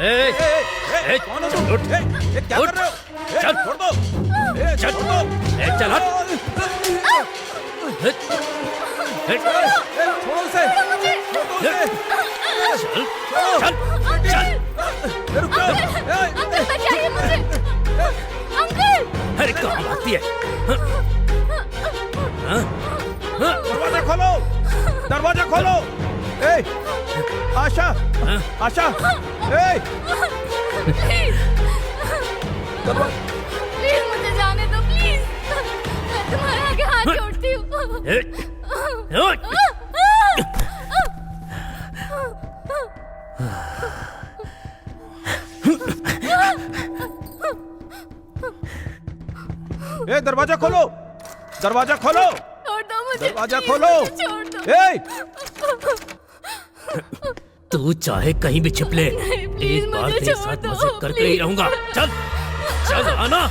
कौन हो तुम? क्या कर रहे हो? चल छोड़ दो। चल छोड़ दो। चल हट। छोड़ो उसे। चल चल रुक जाओ। अंकल बचाइए मुझे। अंकल। अरे कहाँ भागती है? दरवाजा खोलो, दरवाजा खोलो। आशा, आशा, प्लीज मुझे जाने दो प्लीज। मैं तुम्हारे आगे हाथ जोड़ती हूँ। दरवाजा खोलो, दरवाजा खोलो। छोड़ दो मुझे। दरवाजा खोलो। छोड़ दो। तू चाहे कहीं भी छिप ले, प्लीज एक बार मुझे तेरे छोड़ साथ दो, मजे करते ही रहूंगा। चल चल आना।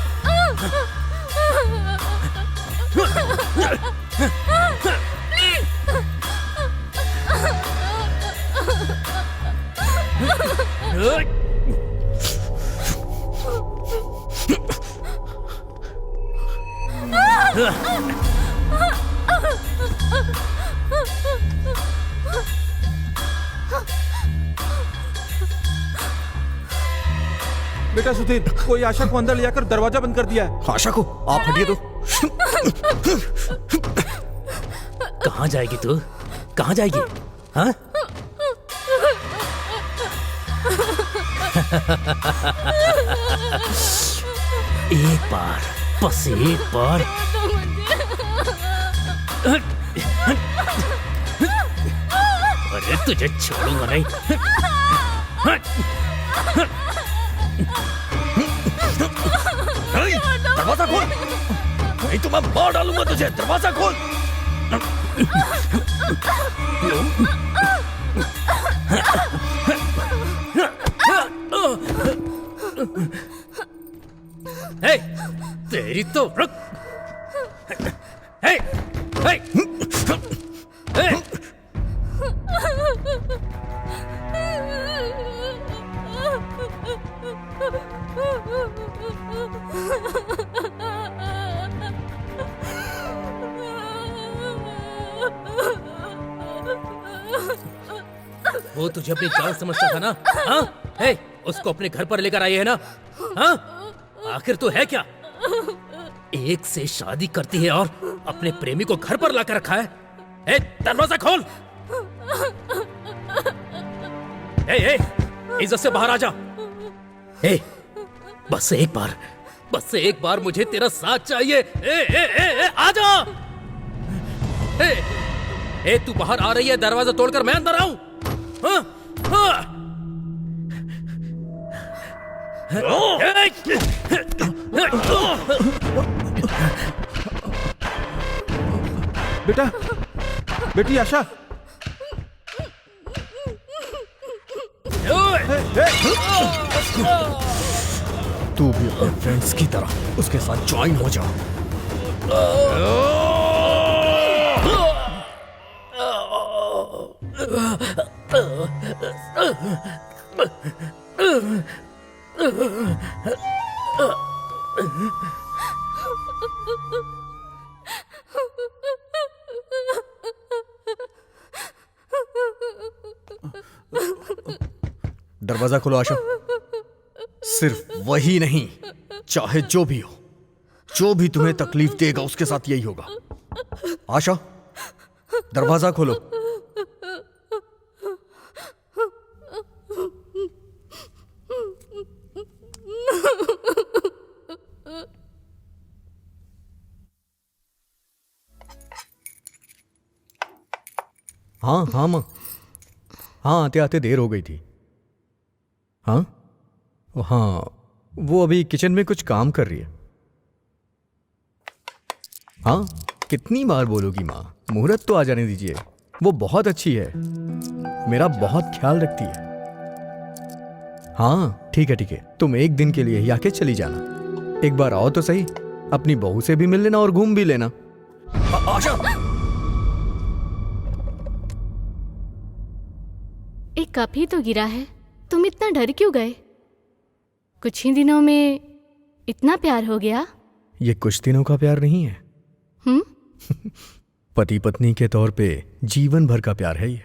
बेटा सुधीर, कोई आशा को अंदर ले जाकर दरवाजा बंद कर दिया है। आशा को आप हटिए तो। कहाँ जाएगी तू? कहाँ जाएगी? हाँ? एक बार, बस एक बार। अरे तुझे छोड़ूंगा नहीं। दरवाजा खोल, नहीं तो मैं मार डालूंगा तुझे। दरवाजा खोल। हे, तेरी तो रुक। हे, हे, हे। वो तुझे अपनी जान समझता था ना? हाँ? हे, उसको अपने घर पर लेकर आई है ना? हाँ? आखिर तो है क्या? एक से शादी करती है और अपने प्रेमी को घर पर लाकर रखा है। हे, दरवाजा खोल। हे, इज्जत से बाहर आ जा। हे, बस एक बार मुझे तेरा साथ चाहिए। आ जा। हे, तू बाहर आ रही है, दरवाजा तोड़कर मैं अंदर आऊं? हाँ? हाँ? बेटा, बेटी आशा। तू भी अपने फ्रेंड्स की तरह उसके साथ ज्वाइन हो जा। दरवाजा खोलो आशा। सिर्फ वही नहीं, चाहे जो भी हो, जो भी तुम्हें तकलीफ देगा उसके साथ यही होगा। आशा, दरवाजा खोलो। हाँ हाँ माँ, हाँ आते आते देर हो गई थी। हाँ हाँ, वो अभी किचन में कुछ काम कर रही है। हाँ, कितनी बार बोलोगी माँ, मुहूर्त तो आ जाने दीजिए। वो बहुत अच्छी है, मेरा बहुत ख्याल रखती है। हाँ ठीक है, तुम एक दिन के लिए ही आके चली जाना। एक बार आओ तो सही, अपनी बहू से भी मिल लेना और घूम भी लेना। आशा, एक कप ही तो गिरा है, तुम तुम इतना डर क्यों गए? कुछ ही दिनों में इतना प्यार हो गया? ये कुछ दिनों का प्यार नहीं है। पति पत्नी के तौर पे जीवन भर का प्यार है ये।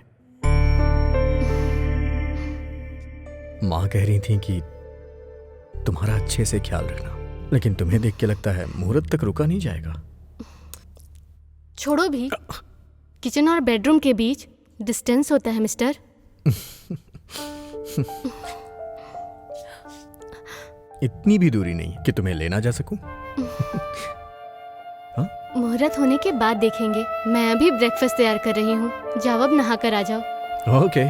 माँ कह रही थी कि तुम्हारा अच्छे से ख्याल रखना, लेकिन तुम्हें देख के लगता है मुहूर्त तक रुका नहीं जाएगा। छोड़ो भी, किचन और बेडरूम के बीच डिस्टेंस होता है मिस्टर। इतनी भी दूरी नहीं कि तुम्हें लेना जा सकूं। मुहूर्त होने के बाद देखेंगे। मैं अभी ब्रेकफास्ट तैयार कर रही हूँ, जाओ अब नहा कर आ जाओ। ओके।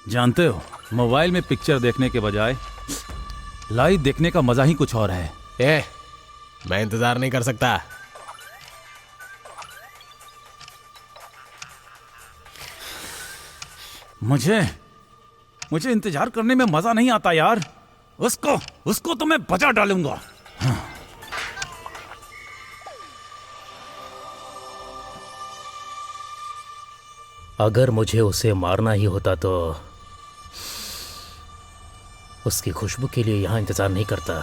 जानते हो, मोबाइल में पिक्चर देखने के बजाय लाइव देखने का मजा ही कुछ और है। मैं इंतजार नहीं कर सकता। मुझे इंतजार करने में मजा नहीं आता यार। उसको तो मैं बजा डालूंगा। अगर मुझे उसे मारना ही होता तो उसकी खुशबू के लिए यहां इंतजार नहीं करता।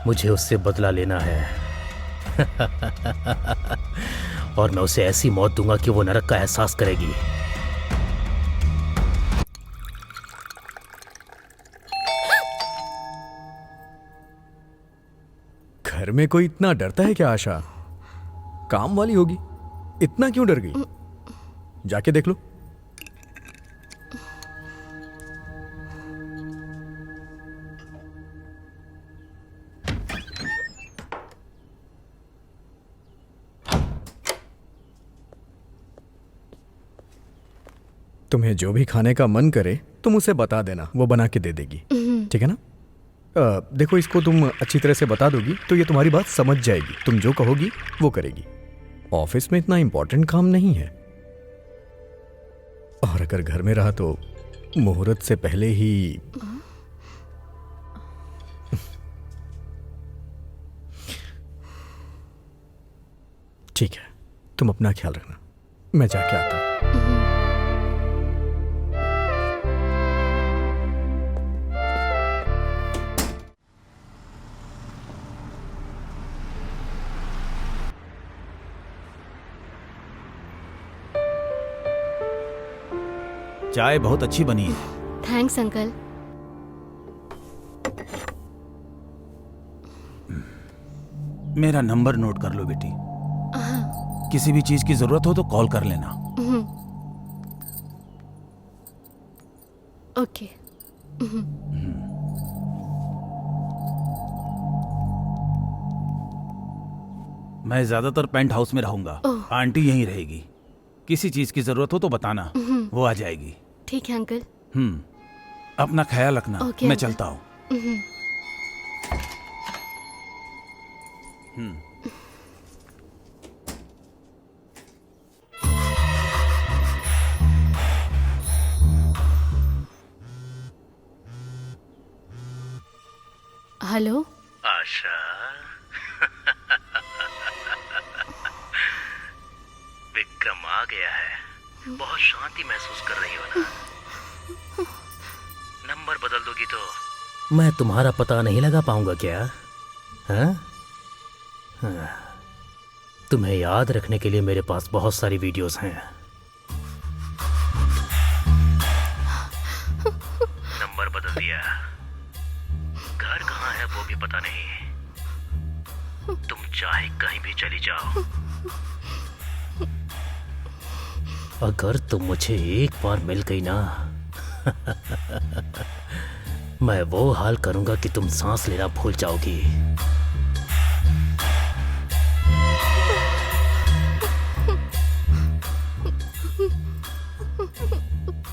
मुझे उससे बदला लेना है। और मैं उसे ऐसी मौत दूंगा कि वो नरक का एहसास करेगी। घर में कोई इतना डरता है क्या आशा? काम वाली होगी, इतना क्यों डर गई? जाके देख लो। तुम्हें जो भी खाने का मन करे तुम उसे बता देना, वो बना के दे देगी। ठीक है ना? देखो, इसको तुम अच्छी तरह से बता दोगी तो ये तुम्हारी बात समझ जाएगी। तुम जो कहोगी वो करेगी। ऑफिस में इतना इंपॉर्टेंट काम नहीं है, और अगर घर में रहा तो मुहूर्त से पहले ही ठीक है, तुम अपना ख्याल रखना। मैं जाके आता हूं। चाय बहुत अच्छी बनी है। Thanks uncle. मेरा नंबर नोट कर लो बेटी। किसी भी चीज की जरूरत हो तो कॉल कर लेना। ओके। मैं ज्यादातर पेंट हाउस में रहूंगा। आंटी यहीं रहेगी। किसी चीज की जरूरत हो तो बताना, वो आ जाएगी। ठीक है अंकल। अपना ख्याल रखना। ओके, मैं अंकल। चलता हूँ। हेलो आशा, विक्रम आ गया है। बहुत शांति महसूस कर रही हो ना? नंबर बदल दोगी तो मैं तुम्हारा पता नहीं लगा पाऊंगा क्या? हाँ? तुम्हें याद रखने के लिए मेरे पास बहुत सारी वीडियोस हैं। नंबर बदल दिया। घर कहाँ है वो भी पता नहीं। तुम चाहे कहीं भी चली जाओ, अगर तुम मुझे एक बार मिल गई ना, मैं वो हाल करूंगा कि तुम सांस लेना भूल जाओगी।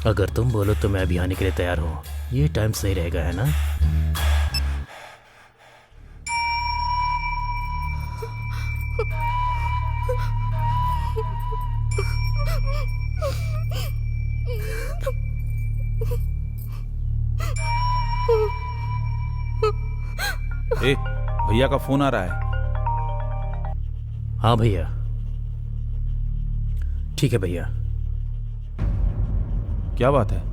अगर तुम बोलो तो मैं अभी आने के लिए तैयार हूं। ये टाइम सही रहेगा, है ना? भैया का फोन आ रहा है। हाँ भैया, ठीक है भैया। क्या बात है?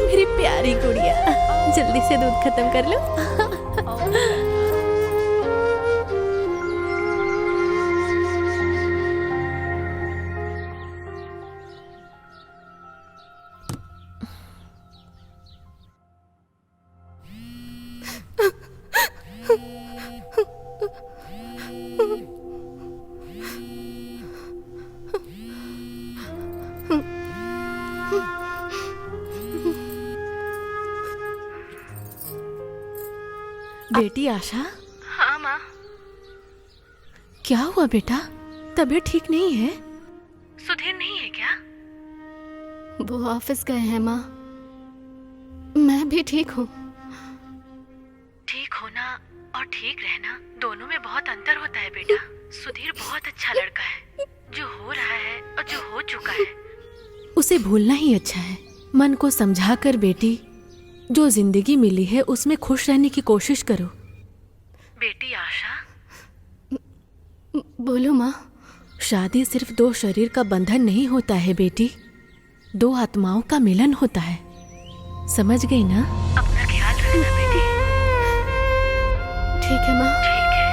मेरी प्यारी गुड़िया, जल्दी से दूध खत्म कर लो। बेटी आशा। हाँ माँ। क्या हुआ बेटा, तबीयत ठीक नहीं है? सुधीर नहीं है क्या? वो ऑफिस गए हैं माँ। मैं भी ठीक हूँ। ठीक होना और ठीक रहना दोनों में बहुत अंतर होता है बेटा। सुधीर बहुत अच्छा लड़का है, जो हो रहा है और जो हो चुका है उसे भूलना ही अच्छा है। मन को समझा कर बेटी, जो जिंदगी मिली है उसमें खुश रहने की कोशिश करो। बेटी आशा। बोलो माँ। शादी सिर्फ दो शरीर का बंधन नहीं होता है बेटी, दो आत्माओं का मिलन होता है। समझ गई ना? अपना ख्याल रखना बेटी। ठीक है माँ। ठीक है।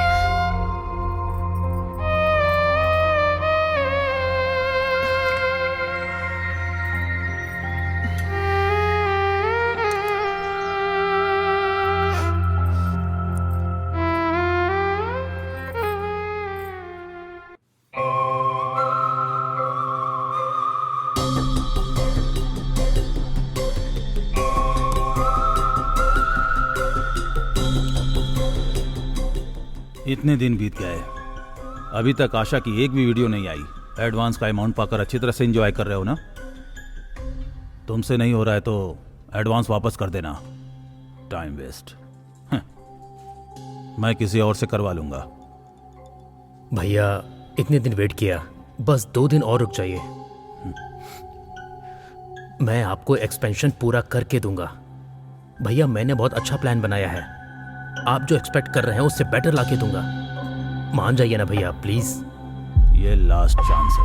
इतने दिन बीत गए, अभी तक आशा की एक भी वीडियो नहीं आई। एडवांस का अमाउंट पाकर अच्छी तरह से एंजॉय कर रहे हो ना? तुमसे नहीं हो रहा है तो एडवांस वापस कर देना। Time waste. मैं किसी और से करवा लूंगा। भैया इतने दिन वेट किया, बस 2 दिन और रुक जाइए। मैं आपको एक्सपेंशन पूरा करके दूंगा। भैया मैंने बहुत अच्छा प्लान बनाया है, आप जो एक्सपेक्ट कर रहे हैं उससे बेटर लाके दूंगा। मान जाइए ना भैया प्लीज। ये लास्ट चांस है।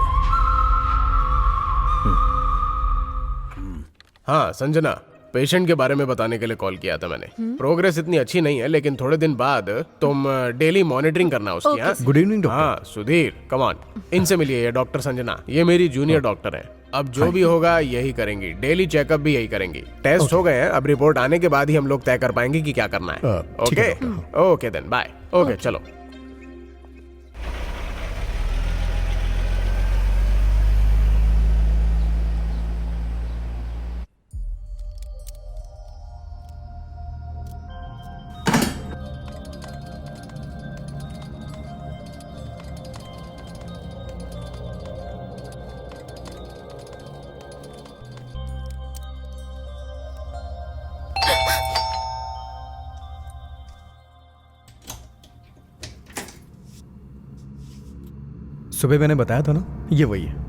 हाँ संजना, पेशेंट के बारे में बताने के लिए कॉल किया था मैंने। प्रोग्रेस इतनी अच्छी नहीं है, लेकिन थोड़े दिन बाद तुम डेली मॉनिटरिंग करना उसकी। हाँ गुड इवनिंग डॉक्टर। हाँ सुधीर, कम ऑन, इनसे मिलिए। ये डॉक्टर संजना, ये मेरी जूनियर डॉक्टर हैं। अब जो भी होगा यही करेंगी, डेली चेकअप भी यही करेंगी। टेस्ट हो गए हैं, अब रिपोर्ट आने के बाद ही हम लोग तय कर पाएंगे कि क्या करना है। ठीक है okay okay then bye. Okay चलो। सुबह मैंने बताया था ना, ये वही है।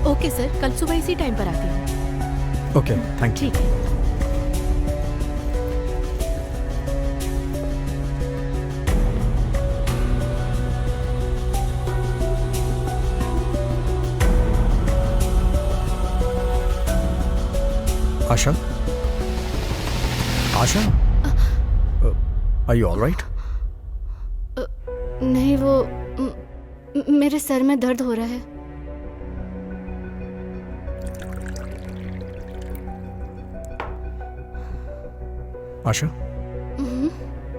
ओके सर, कल सुबह इसी टाइम पर आती हूँ। Okay thank you. ठीक है। आशा, आशा, आर यू ऑल राइट? नहीं, वो मेरे सर में दर्द हो रहा है। आशा,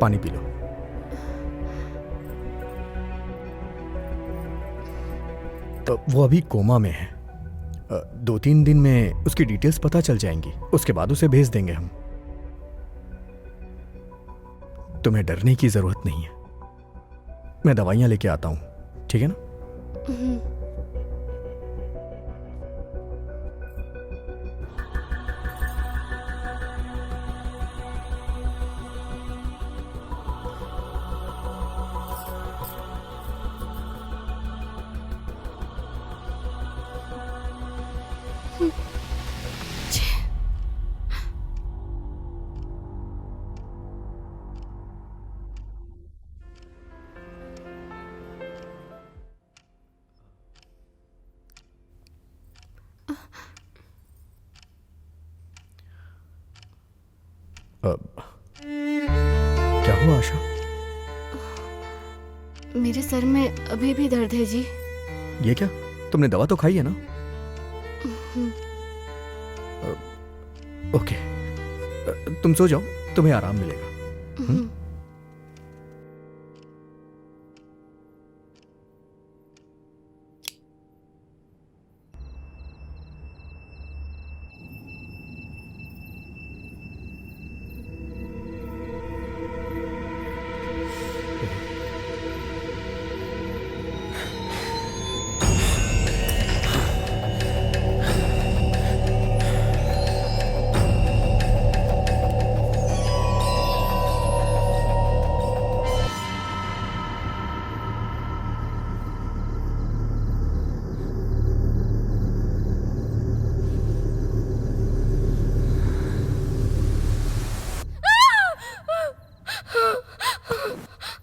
पानी पी लो। वो अभी कोमा में है। 2-3 दिन में उसकी डिटेल्स पता चल जाएंगी, उसके बाद उसे भेज देंगे हम। तुम्हें डरने की जरूरत नहीं है। मैं दवाइयां लेके आता हूं, ठीक है ना? क्या हुआ आशा? मेरे सर में अभी भी दर्द है जी। ये क्या? तुमने दवा तो खाई है ना? ओके, तुम सो जाओ, तुम्हें आराम मिलेगा।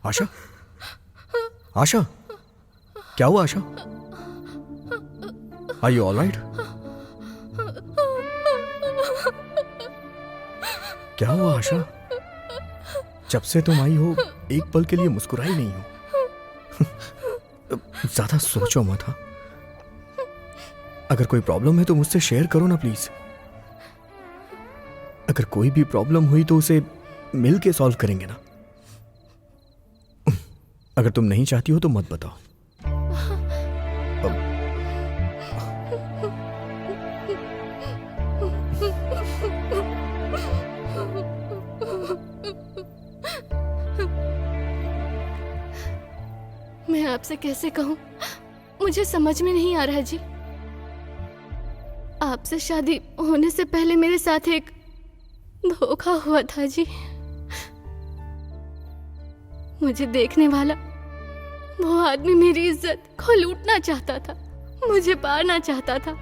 आशा, आशा, क्या हुआ Asha? Are you all right? क्या हुआ आशा? जब से तुम आई हो एक पल के लिए मुस्कुराई नहीं हो। ज्यादा सोचो मत। हाँ, अगर कोई प्रॉब्लम है तो मुझसे शेयर करो ना प्लीज। अगर कोई भी प्रॉब्लम हुई तो उसे मिल के सॉल्व करेंगे ना। अगर तुम नहीं चाहती हो तो मत बताओ। मैं आपसे कैसे कहूं, मुझे समझ में नहीं आ रहा जी। आपसे शादी होने से पहले मेरे साथ एक धोखा हुआ था जी। मुझे देखने वाला वो आदमी मेरी इज्जत को लूटना चाहता था, मुझे पाना चाहता था।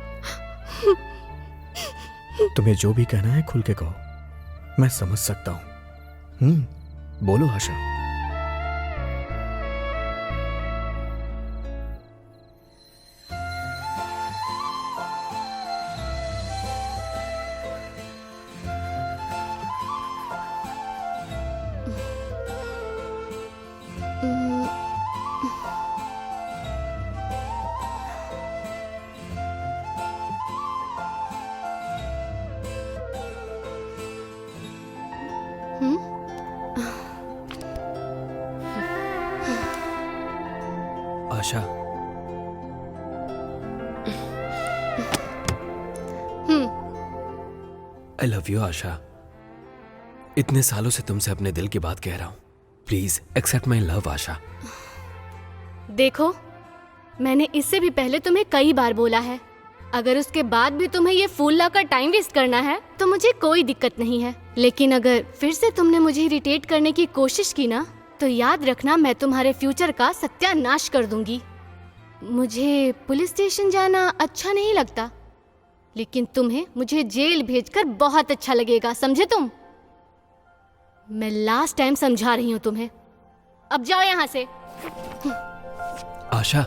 तुम्हें जो भी कहना है खुल के कहो, मैं समझ सकता हूं। बोलो आशा। आशा, आई लव यू आशा। इतने सालों से तुमसे अपने दिल की बात कह रहा हूं। प्लीज एक्सेप्ट माई लव आशा। देखो, मैंने इससे भी पहले तुम्हें कई बार बोला है, अगर उसके बाद भी तुम्हें ये फूल लाकर टाइम वेस्ट करना है तो मुझे कोई दिक्कत नहीं है। लेकिन अगर फिर से तुमने मुझे इरिटेट करने की कोशिश की ना, तो याद रखना मैं तुम्हारे फ्यूचर का सत्यानाश कर दूंगी। मुझे पुलिस स्टेशन जाना अच्छा नहीं लगता, लेकिन तुम्हें मुझे जेल भेजकर बहुत अच्छा लगेगा, समझे तुम? मैं लास्ट टाइम समझा रही हूँ तुम्हें, अब जाओ यहाँ से। आशा,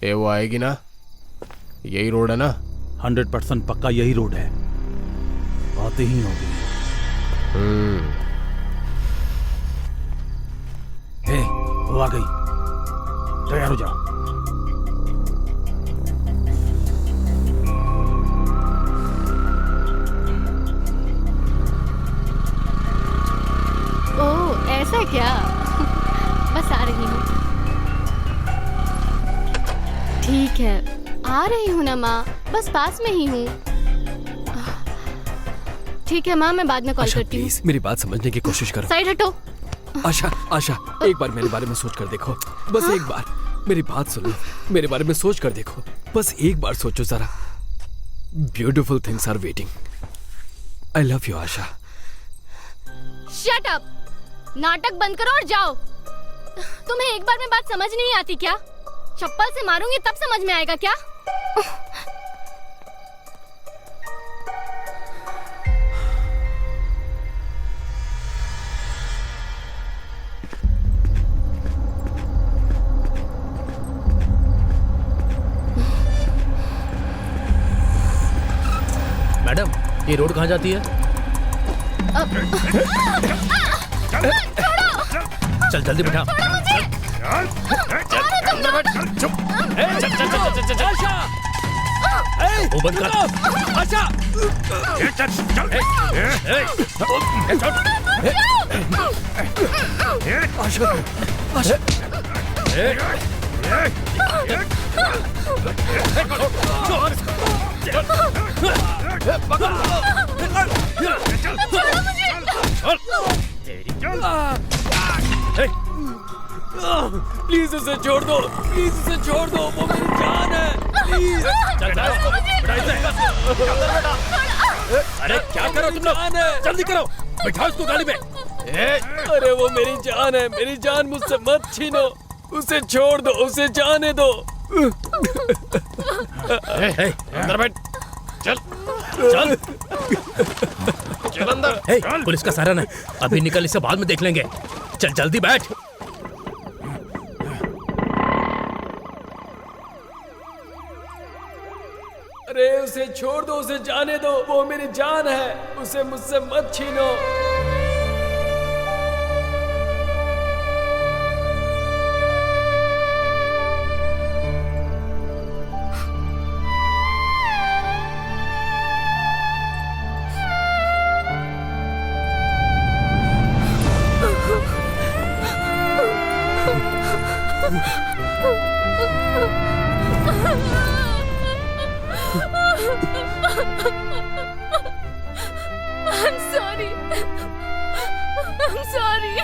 ये वो आएगी ना? यही रोड है ना? 100% पक्का यही रोड है, आते ही होगी। हे, वो आ गई, तैयार हो जाओ। क्या? बस आ रही हूँ। ठीक है, आ रही हूँ ना माँ, बस पास में ही हूँ। ठीक है माँ, मैं बाद में कॉल आशा करती हूँ। प्लीज मेरी बात समझने की कोशिश करो। साइड हटो। आशा आशा एक बार मेरे बारे में सोच कर देखो, बस एक बार मेरी बात सुनो, मेरे बारे में सोच कर देखो, बस एक बार सोचो जरा। Beautiful things are waiting. I love you Asha. Shut up! नाटक बंद करो और जाओ। तुम्हें एक बार में बात समझ नहीं आती क्या? चप्पल से मारूंगी तब समझ में आएगा क्या? मैडम, ये रोड कहाँ जाती है? चल जल्दी बैठा। वो बंद कर। आशा आशा आशा प्लीज उसे छोड़ दो, प्लीज उसे छोड़ दो, वो मेरी जान है। प्लीज अरे क्या करो तुम लोग? जल्दी करो, बैठाओ इसको गाड़ी में। अरे वो मेरी जान है, मेरी जान मुझसे मत छीनो, उसे छोड़ दो, उसे जाने दो। अंदर बैठ। चल चल चल अंदर। पुलिस का सहारा नहीं, अभी निकल, इसे बाद में देख लेंगे। चल जल्दी बैठ। अरे उसे छोड़ दो, उसे जाने दो, वो मेरी जान है, उसे मुझसे मत छीनो। I'm sorry. I'm sorry.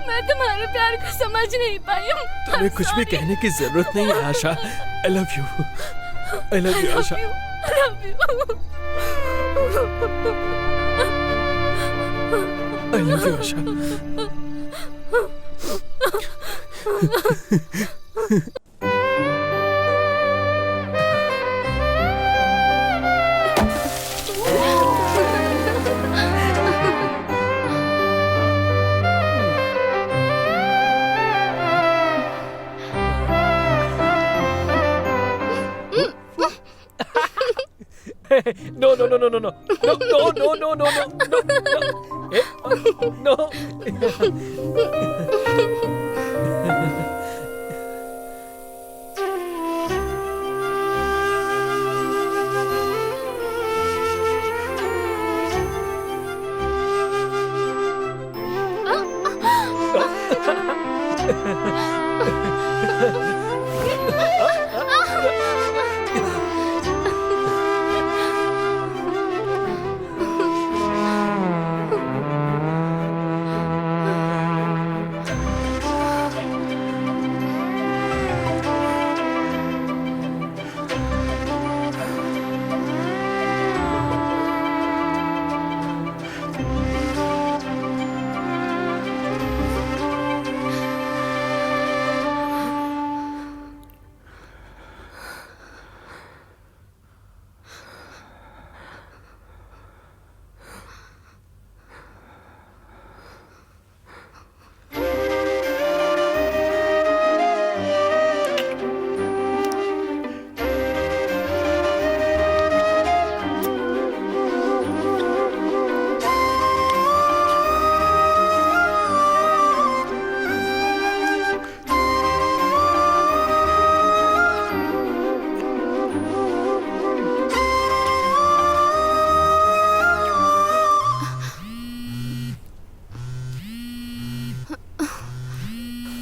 मैं तुम्हारे प्यार को समझ नहीं पाई हूँ। तुम्हें कुछ भी कहने की जरूरत नहीं है Asha. I love you, I love you Asha. I love you. I love you Asha. No, no, no, no, no, no, no, no, no, no, no, no, no, no.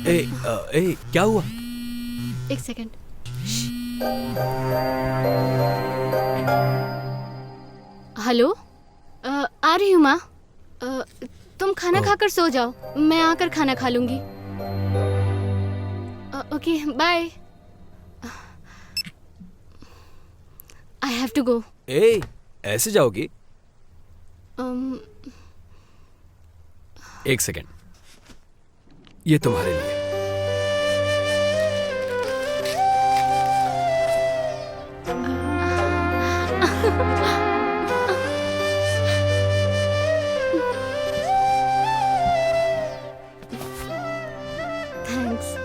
क्या हुआ? एक सेकंड। हेलो, आ रही हूँ माँ। तुम खाना खाकर सो जाओ, मैं आकर खाना खा लूंगी। Okay, bye. I have to go. ऐसे जाओगी? एक सेकंड, ये तुम्हारे लिए। थैंक्स।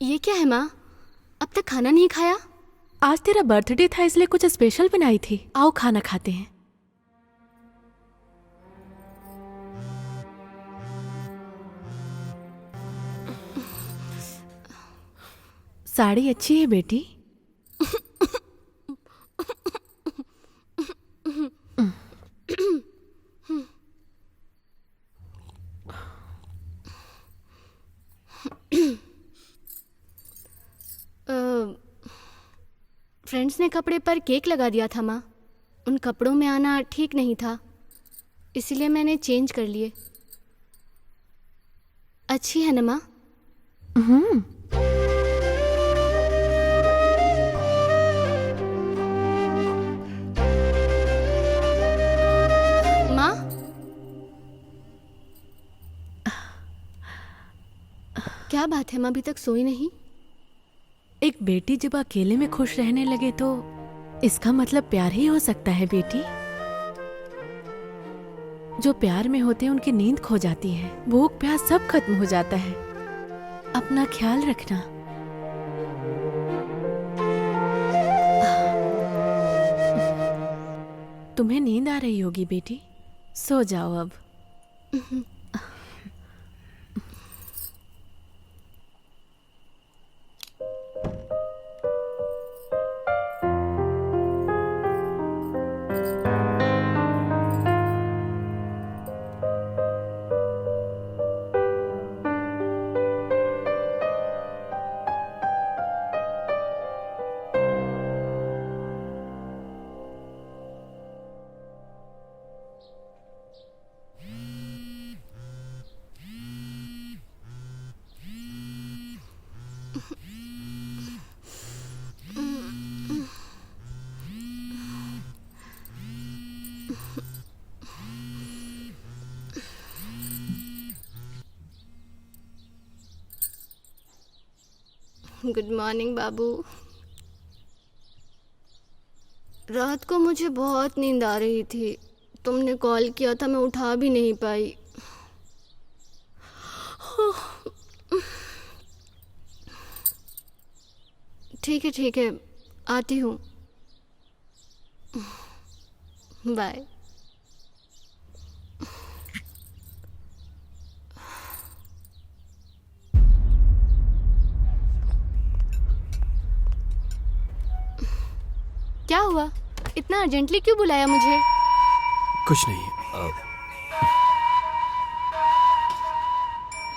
ये क्या है माँ? अब तक खाना नहीं खाया? आज तेरा बर्थडे था इसलिए कुछ स्पेशल बनाई थी। आओ खाना खाते हैं। साड़ी अच्छी है बेटी। फ्रेंड्स ने कपड़े पर केक लगा दिया था माँ। उन कपड़ों में आना ठीक नहीं था, इसीलिए मैंने चेंज कर लिए। अच्छी है ना माँ? माँ, क्या बात है माँ, अभी तक सोई नहीं? एक बेटी जब अकेले में खुश रहने लगे तो इसका मतलब प्यार ही हो सकता है बेटी। जो प्यार में होते हैं उनकी नींद खो जाती है, भूख प्यास सब खत्म हो जाता है। अपना ख्याल रखना। तुम्हें नींद आ रही होगी बेटी, सो जाओ अब। गुड मॉर्निंग बाबू। रात को मुझे बहुत नींद आ रही थी, तुमने कॉल किया था, मैं उठा भी नहीं पाई। ठीक है, आती हूँ। बाय। क्या हुआ? इतना अर्जेंटली क्यों बुलाया मुझे? कुछ नहीं।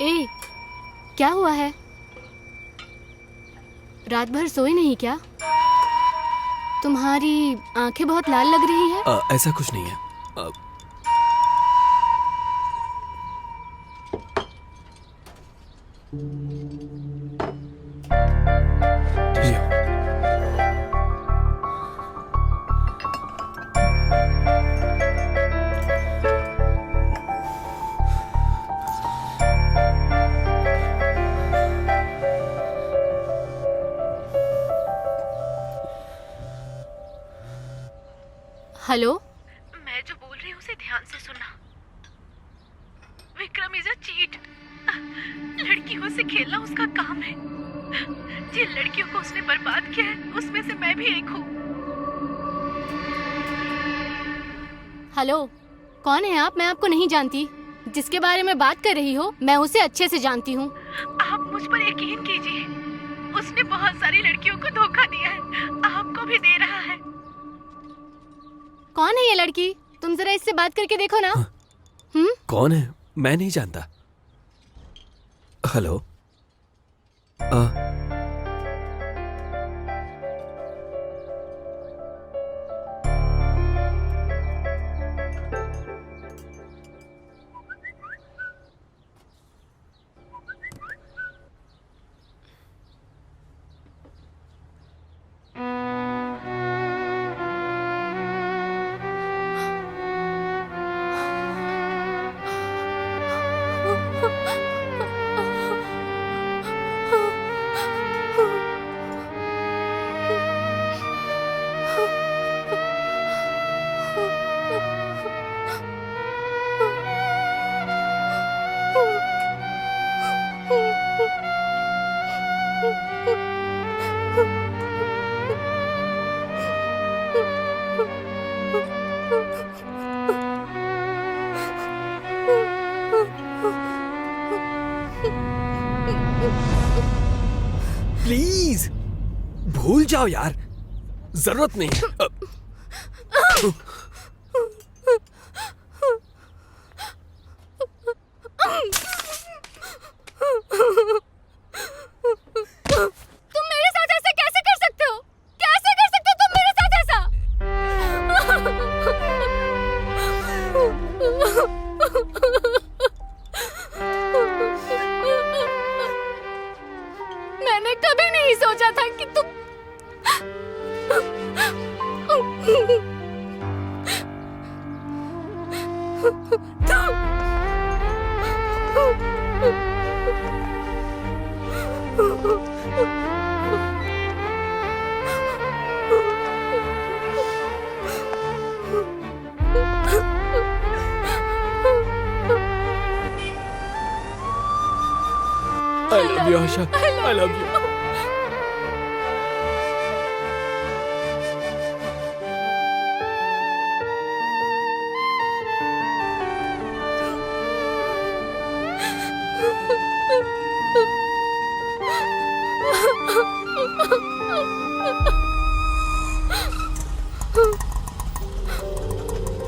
ए, क्या हुआ है? रात भर सोए नहीं क्या? तुम्हारी आंखें बहुत लाल लग रही है। ऐसा कुछ नहीं है। लियो। हेलो, मैं जो बोल रही हूँ उसे ध्यान से सुनना। Vikram is a cheat. लड़कियों से खेलना उसका काम है। जिन लड़कियों को उसने बर्बाद किया है उसमें से मैं भी एक हूँ। हेलो, कौन है आप? मैं आपको नहीं जानती। जिसके बारे में बात कर रही हो मैं उसे अच्छे से जानती हूँ। आप मुझ पर यकीन कीजिए, उसने बहुत सारी लड़कियों को धोखा दिया है, आपको भी दे रहा है। कौन है ये लड़की? तुम जरा इससे बात करके देखो ना। कौन है? मैं नहीं जानता। हेलो। प्लीज भूल जाओ यार, जरूरत नहीं। तुम मेरे साथ ऐसा कैसे कर सकते हो? कैसे कर सकते हो तुम मेरे साथ ऐसा? मैंने कभी नहीं सोचा था कि तुम I love you, Asha. I love you.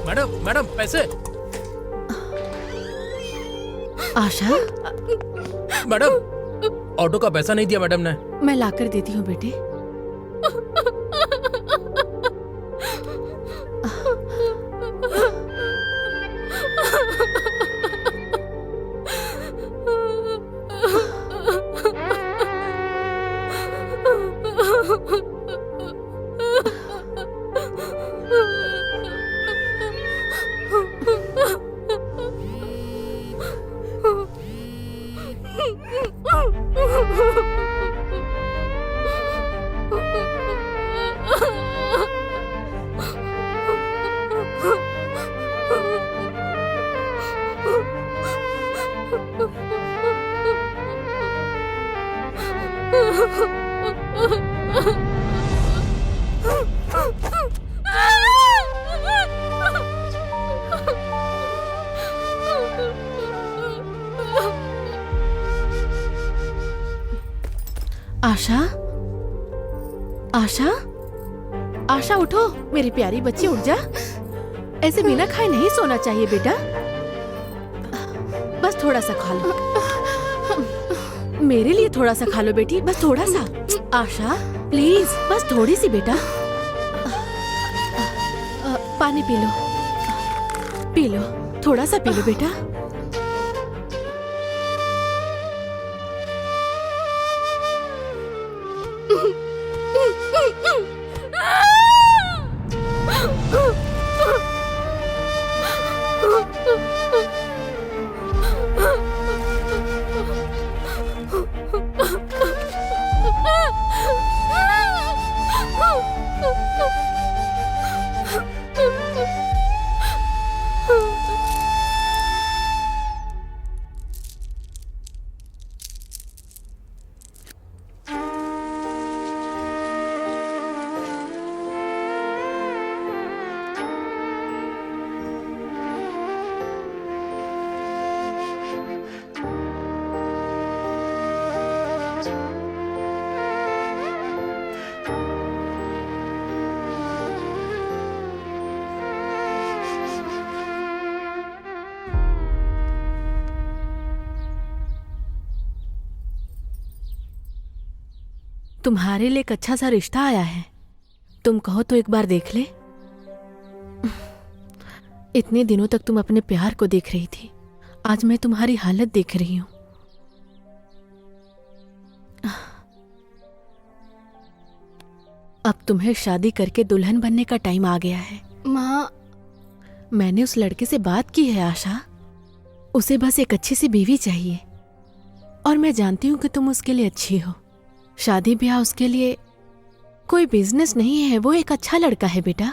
Madam madam पैसे। आशा, मैडम ऑटो का पैसा नहीं दिया मैडम ने। मैं लाकर देती हूँ बेटे। आशा, आशा, आशा उठो मेरी प्यारी बच्ची, उठ जा। ऐसे बिना खाए नहीं सोना चाहिए बेटा। बस थोड़ा सा खा लो, मेरे लिए थोड़ा सा खा लो बेटी, बस थोड़ा सा। आशा प्लीज, बस थोड़ी सी बेटा। पानी पी लो, पी लो, थोड़ा सा पी लो बेटा। तुम्हारे लिए एक अच्छा सा रिश्ता आया है, तुम कहो तो एक बार देख ले। इतने दिनों तक तुम अपने प्यार को देख रही थी, आज मैं तुम्हारी हालत देख रही हूं। अब तुम्हें शादी करके दुल्हन बनने का टाइम आ गया है। माँ, मैंने उस लड़के से बात की है आशा, उसे बस एक अच्छी सी बीवी चाहिए, और मैं जानती हूं कि तुम उसके लिए अच्छी हो। शादी ब्याह उसके लिए कोई बिजनेस नहीं है, वो एक अच्छा लड़का है बेटा।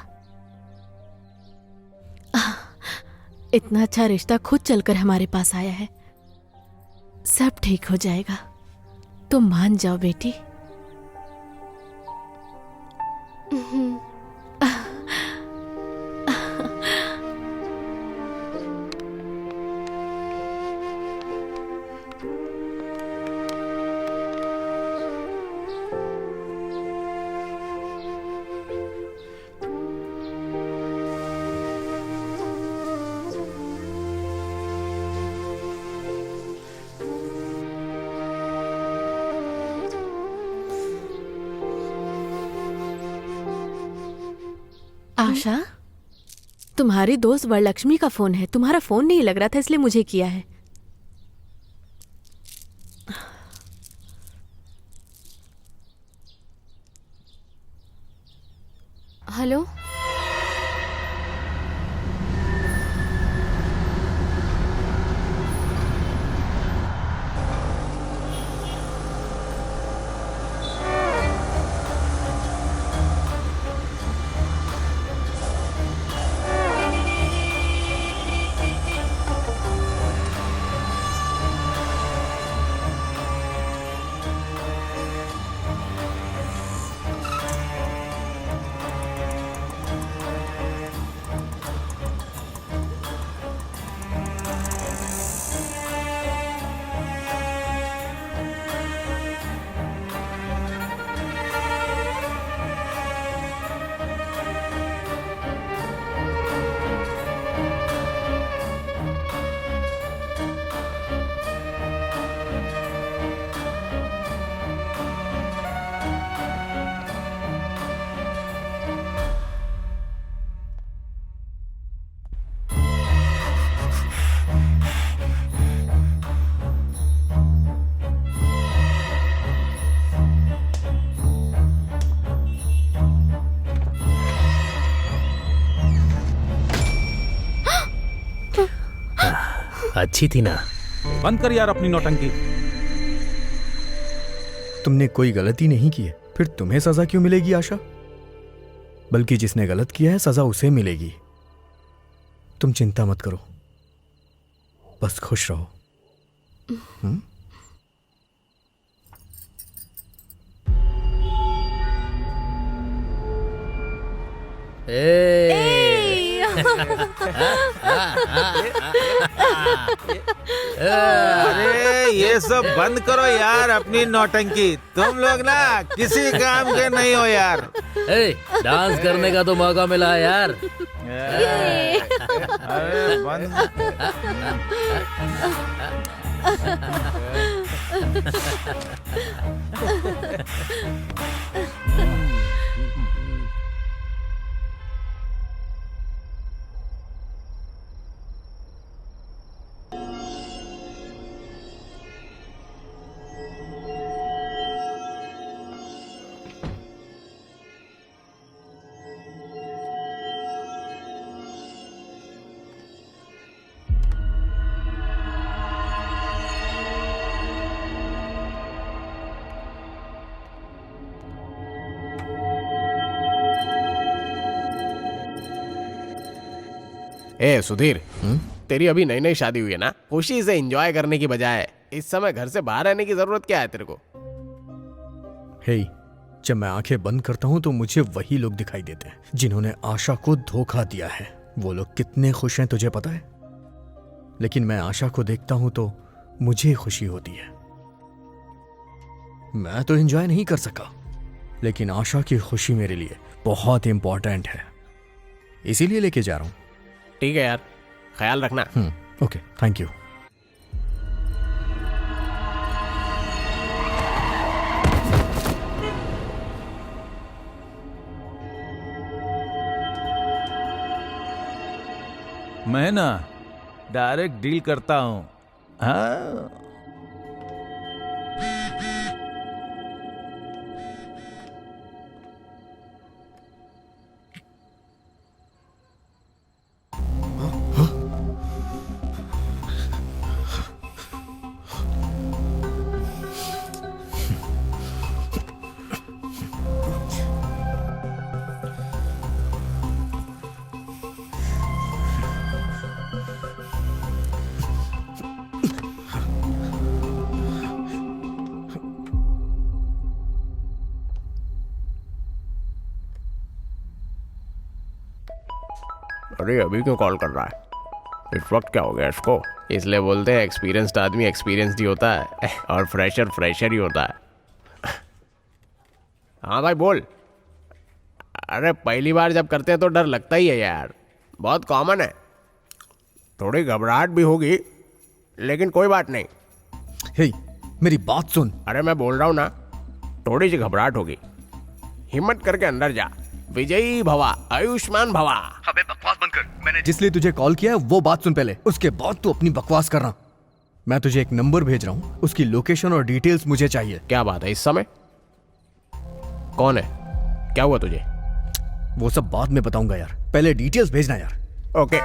इतना अच्छा रिश्ता खुद चलकर हमारे पास आया है, सब ठीक हो जाएगा, तुम मान जाओ बेटी। आशा, तुम्हारी दोस्त वरलक्ष्मी का फोन है, तुम्हारा फोन नहीं लग रहा था इसलिए मुझे किया है। हेलो। अच्छी थी ना? बंद कर यार अपनी नौटंकी। तुमने कोई गलती नहीं की है, फिर तुम्हें सजा क्यों मिलेगी आशा? बल्कि जिसने गलत किया है सजा उसे मिलेगी। तुम चिंता मत करो, बस खुश रहो। अरे ये सब बंद करो यार अपनी नौटंकी। तुम लोग ना किसी काम के नहीं हो यार। डांस करने का तो मौका मिला है यार। अरे बंद। ए सुधीर, तेरी अभी नई नई शादी हुई है ना, खुशी से एंजॉय करने की बजाय इस समय घर से बाहर रहने की जरूरत क्या है तेरे को? हे, जब मैं आंखें बंद करता हूं तो मुझे वही लोग दिखाई देते हैं जिन्होंने आशा को धोखा दिया है। वो लोग कितने खुश हैं तुझे पता है? लेकिन मैं आशा को देखता हूं तो मुझे खुशी होती है। मैं तो एंजॉय नहीं कर सका, लेकिन आशा की खुशी मेरे लिए बहुत इंपॉर्टेंट है, इसीलिए लेके जा रहा हूं। ठीक है यार, ख्याल रखना। Okay, thank you. मैं ना डायरेक्ट डील करता हूँ। हाँ अरे अभी क्यों कॉल कर रहा है? इस वक्त क्या हो गया इसको? इसलिए बोलते हैं एक्सपीरियंस्ड आदमी एक्सपीरियंस्ड ही होता है और फ्रेशर फ्रेशर ही होता है। हाँ भाई बोल। अरे पहली बार जब करते हैं तो डर लगता ही है यार, बहुत कॉमन है। थोड़ी घबराहट भी होगी लेकिन कोई बात नहीं। हे, मेरी बात सुन। अरे मैं बोल रहा हूँ ना, थोड़ी सी घबराहट होगी, हिम्मत करके अंदर जा। विजयी भवा, आयुष्मान भवा। अबे बकवास बंद कर। मैंने जिसलिए तुझे कॉल किया है वो बात सुन पहले, उसके बाद तू अपनी बकवास करना। मैं तुझे एक नंबर भेज रहा हूँ, उसकी लोकेशन और डिटेल्स मुझे चाहिए। क्या बात है इस समय? कौन है? क्या हुआ तुझे? वो सब बाद में बताऊंगा यार, पहले डिटेल्स भेजना यार। ओके।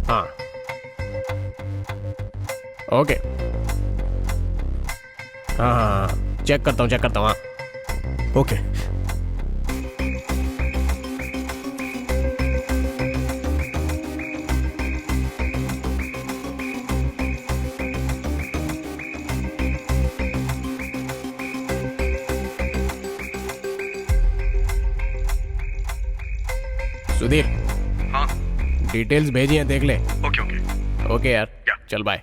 हाँ ओके। हाँ, चेक करता हूँ हाँ। ओके। सुधीर। हाँ डिटेल्स भेजी हैं, देख ले। Okay okay. ओके यार, चल बाय।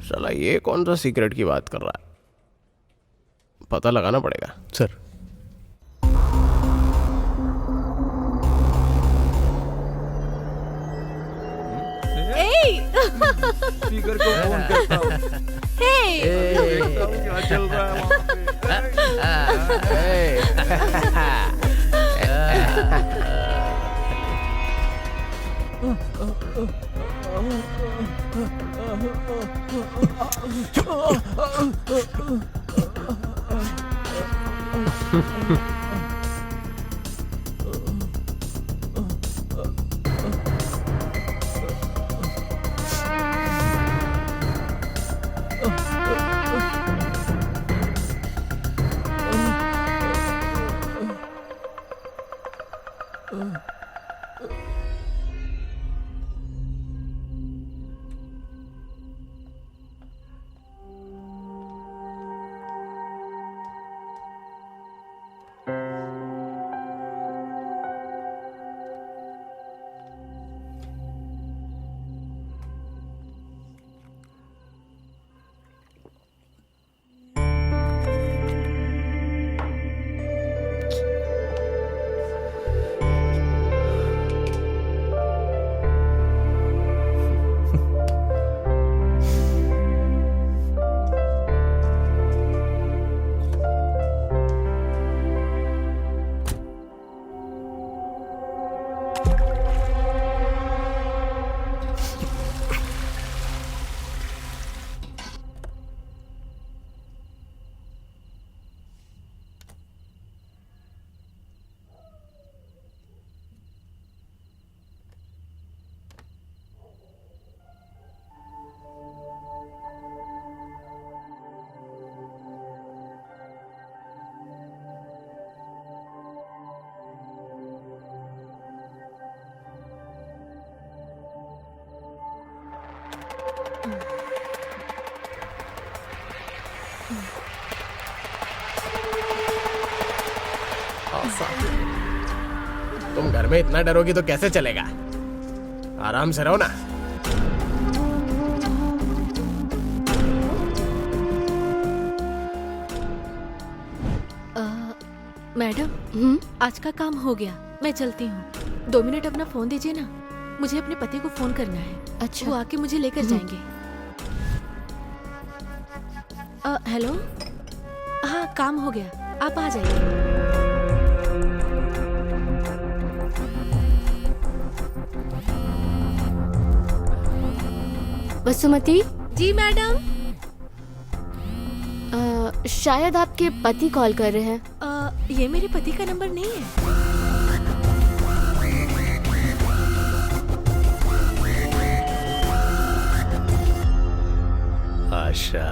साला ये कौन सा सीक्रेट की बात कर रहा है? पता लगाना पड़ेगा। सर स्पीकर को फोन करता हूँ। क्या चल रहा है वहाँ पे? तुम घर में इतना डरोगी तो कैसे चलेगा? आराम से रहो ना। मैडम आज का काम हो गया, मैं चलती हूँ। 2 मिनट अपना फोन दीजिए ना, मुझे अपने पति को फोन करना है। अच्छा। वो आके मुझे लेकर जाएंगे। हेलो काम हो गया, आप आ जाइए। वसुमती, जी मैडम। शायद आपके पति कॉल कर रहे हैं। ये मेरे पति का नंबर नहीं है। आशा,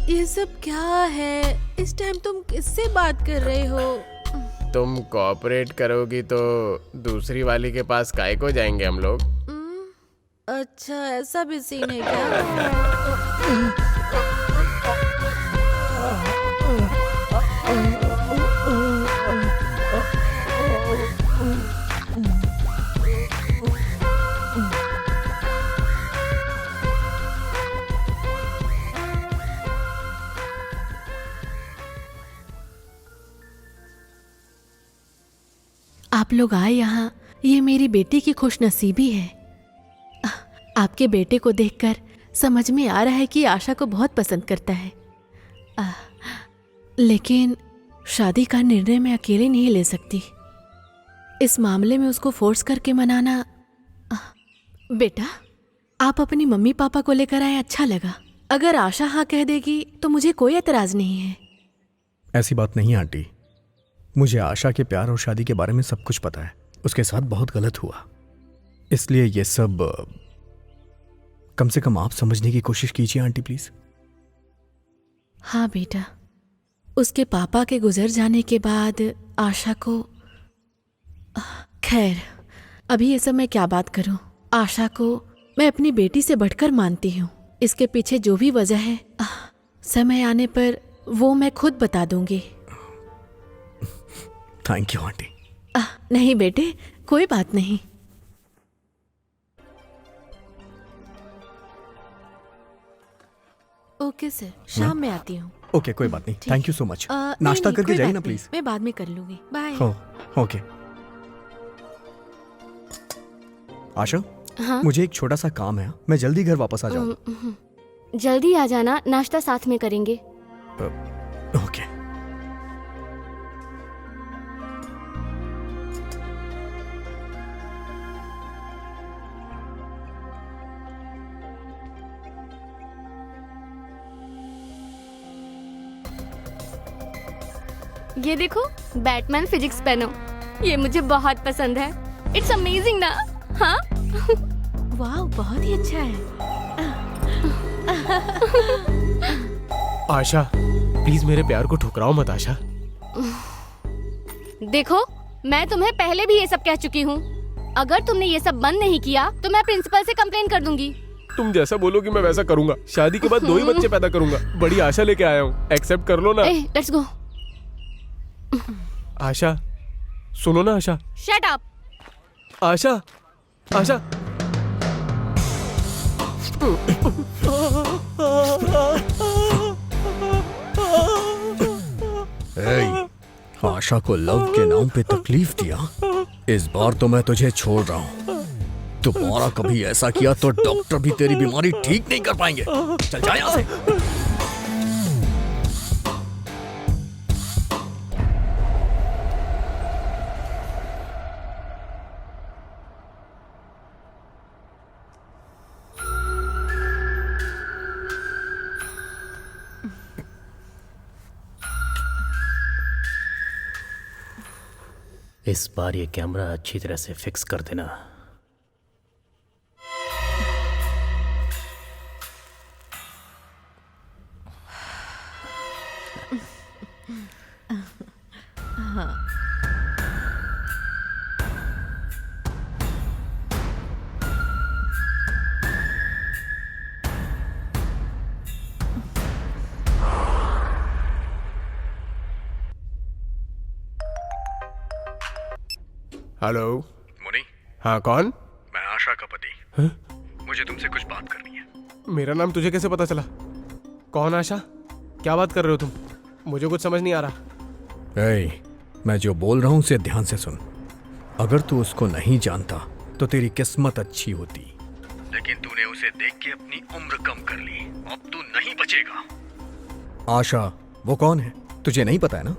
ये सब क्या है? इस टाइम तुम किससे बात कर रहे हो? तुम कोऑपरेट करोगी तो दूसरी वाली के पास काय को जाएंगे हम लोग। अच्छा, ऐसा भी सीन है क्या? आप लोग आए यहाँ, ये मेरी बेटी की खुशनसीबी है। आपके बेटे को देखकर समझ में आ रहा है कि आशा को बहुत पसंद करता है। लेकिन शादी का निर्णय मैं अकेले नहीं ले सकती। इस मामले में उसको फोर्स करके मनाना। बेटा, आप अपनी मम्मी पापा को लेकर आए, अच्छा लगा। अगर आशा हाँ कह देगी तो मुझे कोई एतराज नहीं है। ऐसी बात नहीं आंटी, मुझे आशा के प्यार और शादी के बारे में सब कुछ पता है। उसके साथ बहुत गलत हुआ, इसलिए ये सब कम से कम आप समझने की कोशिश कीजिए आंटी प्लीज। हाँ बेटा, उसके पापा के गुजर जाने के बाद आशा को, खैर अभी ये सब मैं क्या बात करूं। आशा को मैं अपनी बेटी से बढ़कर मानती हूँ। इसके पीछे जो भी वजह है, समय आने पर वो मैं खुद बता दूंगी। Thank you aunty. नहीं बेटे, कोई बात नहीं। ओके सर, शाम में आती हूँ। ओके, कोई बात नहीं। Thank you so much. नहीं, नाश्ता नहीं, करके कोई जाइए बात ना नहीं, प्लीज। मैं बाद में कर लूंगी। बाय। ओके। आशा, हाँ? मुझे एक छोटा सा काम है, मैं जल्दी घर वापस आ जाऊँ। जल्दी आ जाना, नाश्ता साथ में करेंगे। ओके। ये देखो, बैटमैन फिजिक्स पेन हो। ये मुझे बहुत पसंद है। इट्स अमेजिंग ना? हाँ? वाह, बहुत ही अच्छा है। आशा, प्लीज मेरे प्यार को ठुकराओ मत आशा। देखो, मैं तुम्हें पहले भी ये सब कह चुकी हूँ। अगर तुमने ये सब बंद नहीं किया तो मैं प्रिंसिपल से कंप्लेन कर दूंगी। तुम जैसा बोलोगी मैं वैसा करूंगा। शादी के बाद 2 ही बच्चे पैदा करूंगा। बड़ी आशा लेके आया हूँ, एक्सेप्ट कर लो ना। Let's go. आशा, सुनो ना आशा। Shut up. आशा, आशा। आशा को लव के नाम पे तकलीफ दिया, इस बार तो मैं तुझे छोड़ रहा हूँ। दोबारा कभी ऐसा किया तो डॉक्टर भी तेरी बीमारी ठीक नहीं कर पाएंगे। चल जा यहाँ से। इस बार ये कैमरा अच्छी तरह से फिक्स कर देना। हेलो मुनी, हाँ, कौन? मैं आशा का पति। मुझे तुमसे कुछ बात करनी है। मेरा नाम तुझे कैसे पता चला? कौन आशा? क्या बात कर रहे हो तुम? मुझे कुछ समझ नहीं आ रहा। मैं जो बोल रहा हूँ उसे ध्यान से सुन। अगर तू उसको नहीं जानता तो तेरी किस्मत अच्छी होती। लेकिन तूने उसे देख के अपनी उम्र कम कर ली। अब तू नहीं बचेगा। आशा वो कौन है तुझे नहीं पता है ना?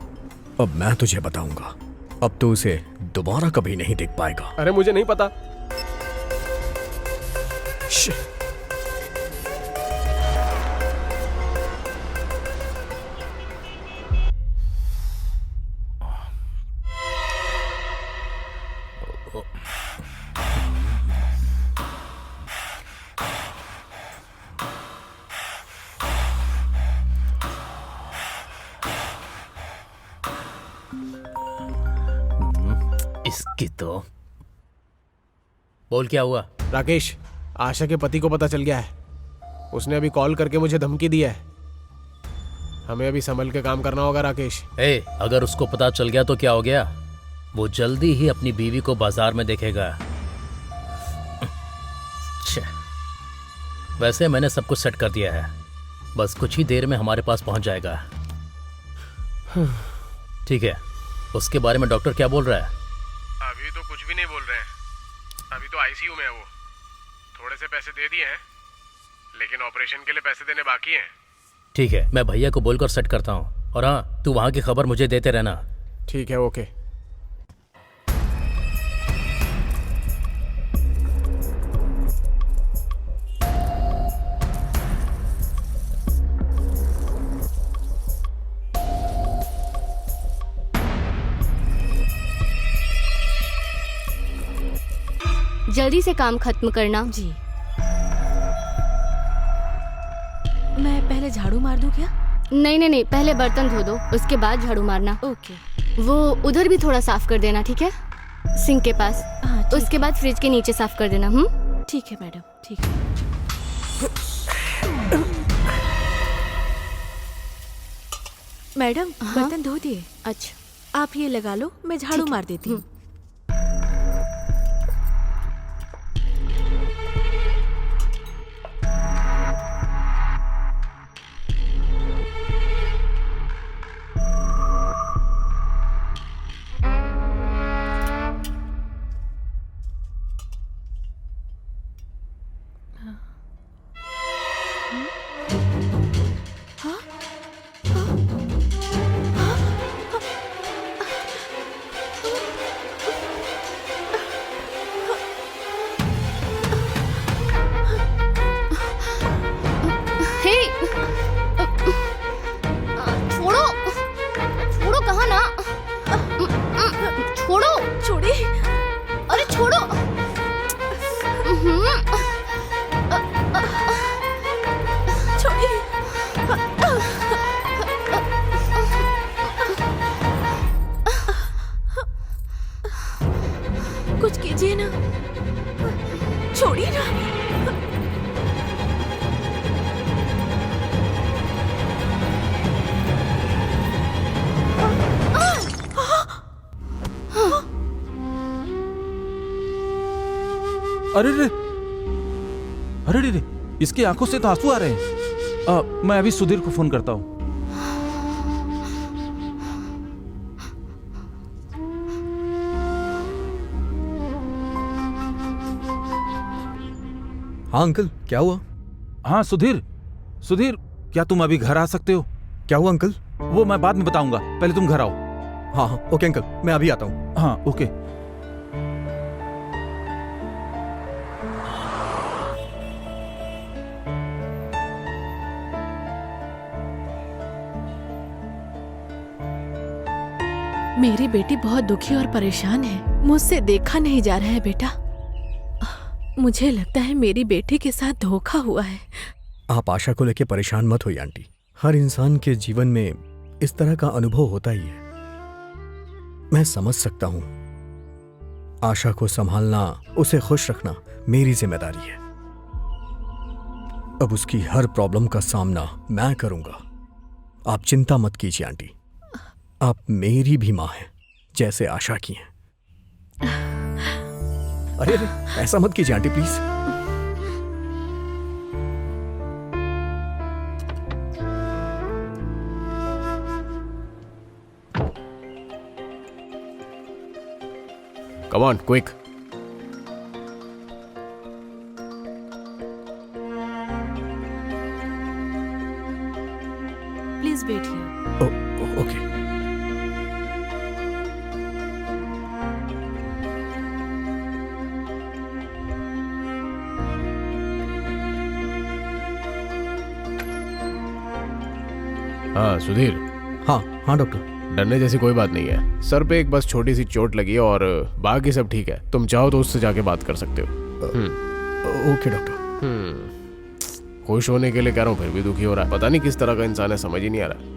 अब मैं तुझे बताऊंगा। अब तू उसे दोबारा कभी नहीं देख पाएगा। अरे मुझे नहीं पता। इसकी तो बोल क्या हुआ? राकेश, आशा के पति को पता चल गया है। उसने अभी कॉल करके मुझे धमकी दी है। हमें अभी संभल के काम करना होगा राकेश। अगर उसको पता चल गया तो क्या हो गया? वो जल्दी ही अपनी बीवी को बाजार में देखेगा। वैसे मैंने सब कुछ सेट कर दिया है, बस कुछ ही देर में हमारे पास पहुंच जाएगा। ठीक है, उसके बारे में डॉक्टर क्या बोल रहा है? अभी तो कुछ भी नहीं बोल रहे हैं। अभी तो आईसीयू में है वो। थोड़े से पैसे दे दिए हैं, लेकिन ऑपरेशन के लिए पैसे देने बाकी हैं। ठीक है, मैं भैया को बोलकर सेट करता हूँ। और हाँ, तू वहाँ की खबर मुझे देते रहना। ठीक है, ओके। जल्दी से काम खत्म करना। जी। मैं पहले झाड़ू मार दूं क्या? नहीं नहीं नहीं, पहले बर्तन धो दो, उसके बाद झाड़ू मारना। ओके। वो उधर भी थोड़ा साफ कर देना, ठीक है? सिंक के पास। हाँ, ठीक उसके बाद फ्रिज के नीचे साफ कर देना। ठीक है मैडम, ठीक है। मैडम, हाँ? बर्तन धो दिए। अच्छा, आप ये लगा लो, मैं झाड़ू मार देती हूँ। छोड़ो छोड़ो, कहाँ ना, छोड़ो। छोड़ी। अरे छोड़ो। छोड़ी। कुछ कीजिए ना, छोड़िए ना। अरे रे, अरे रे, इसकी आंखों से तो आंसू आ रहे हैं। मैं अभी सुधीर को फोन करता हूँ। हाँ अंकल, क्या हुआ? हाँ सुधीर, सुधीर, क्या तुम अभी घर आ सकते हो? क्या हुआ अंकल? वो मैं बाद में बताऊंगा, पहले तुम घर आओ। हाँ हाँ, ओके अंकल, मैं अभी आता हूँ। हाँ ओके। मेरी बेटी बहुत दुखी और परेशान है। मुझसे देखा नहीं जा रहा है बेटा। मुझे लगता है मेरी बेटी के साथ धोखा हुआ है। आप आशा को लेकर परेशान मत होइए आंटी। हर इंसान के जीवन में इस तरह का अनुभव होता ही है। मैं समझ सकता हूं। आशा को संभालना, उसे खुश रखना मेरी जिम्मेदारी है। अब उसकी हर प्रॉब्लम का सामना मैं करूंगा। आप चिंता मत कीजिए आंटी। आप मेरी भी मां हैं, जैसे आशा की हैं। अरे अरे, ऐसा मत कीजिए aunty please. Come on, quick. Please wait here. Okay. हाँ सुधीर, हाँ हाँ डॉक्टर। डरने जैसी कोई बात नहीं है। सर पे एक बस छोटी सी चोट लगी है और बाकी सब ठीक है। तुम चाहो तो उससे जाके बात कर सकते हो। Okay doctor. खुश होने के लिए कह रहा हूँ फिर भी दुखी हो रहा है। पता नहीं किस तरह का इंसान है, समझ ही नहीं आ रहा।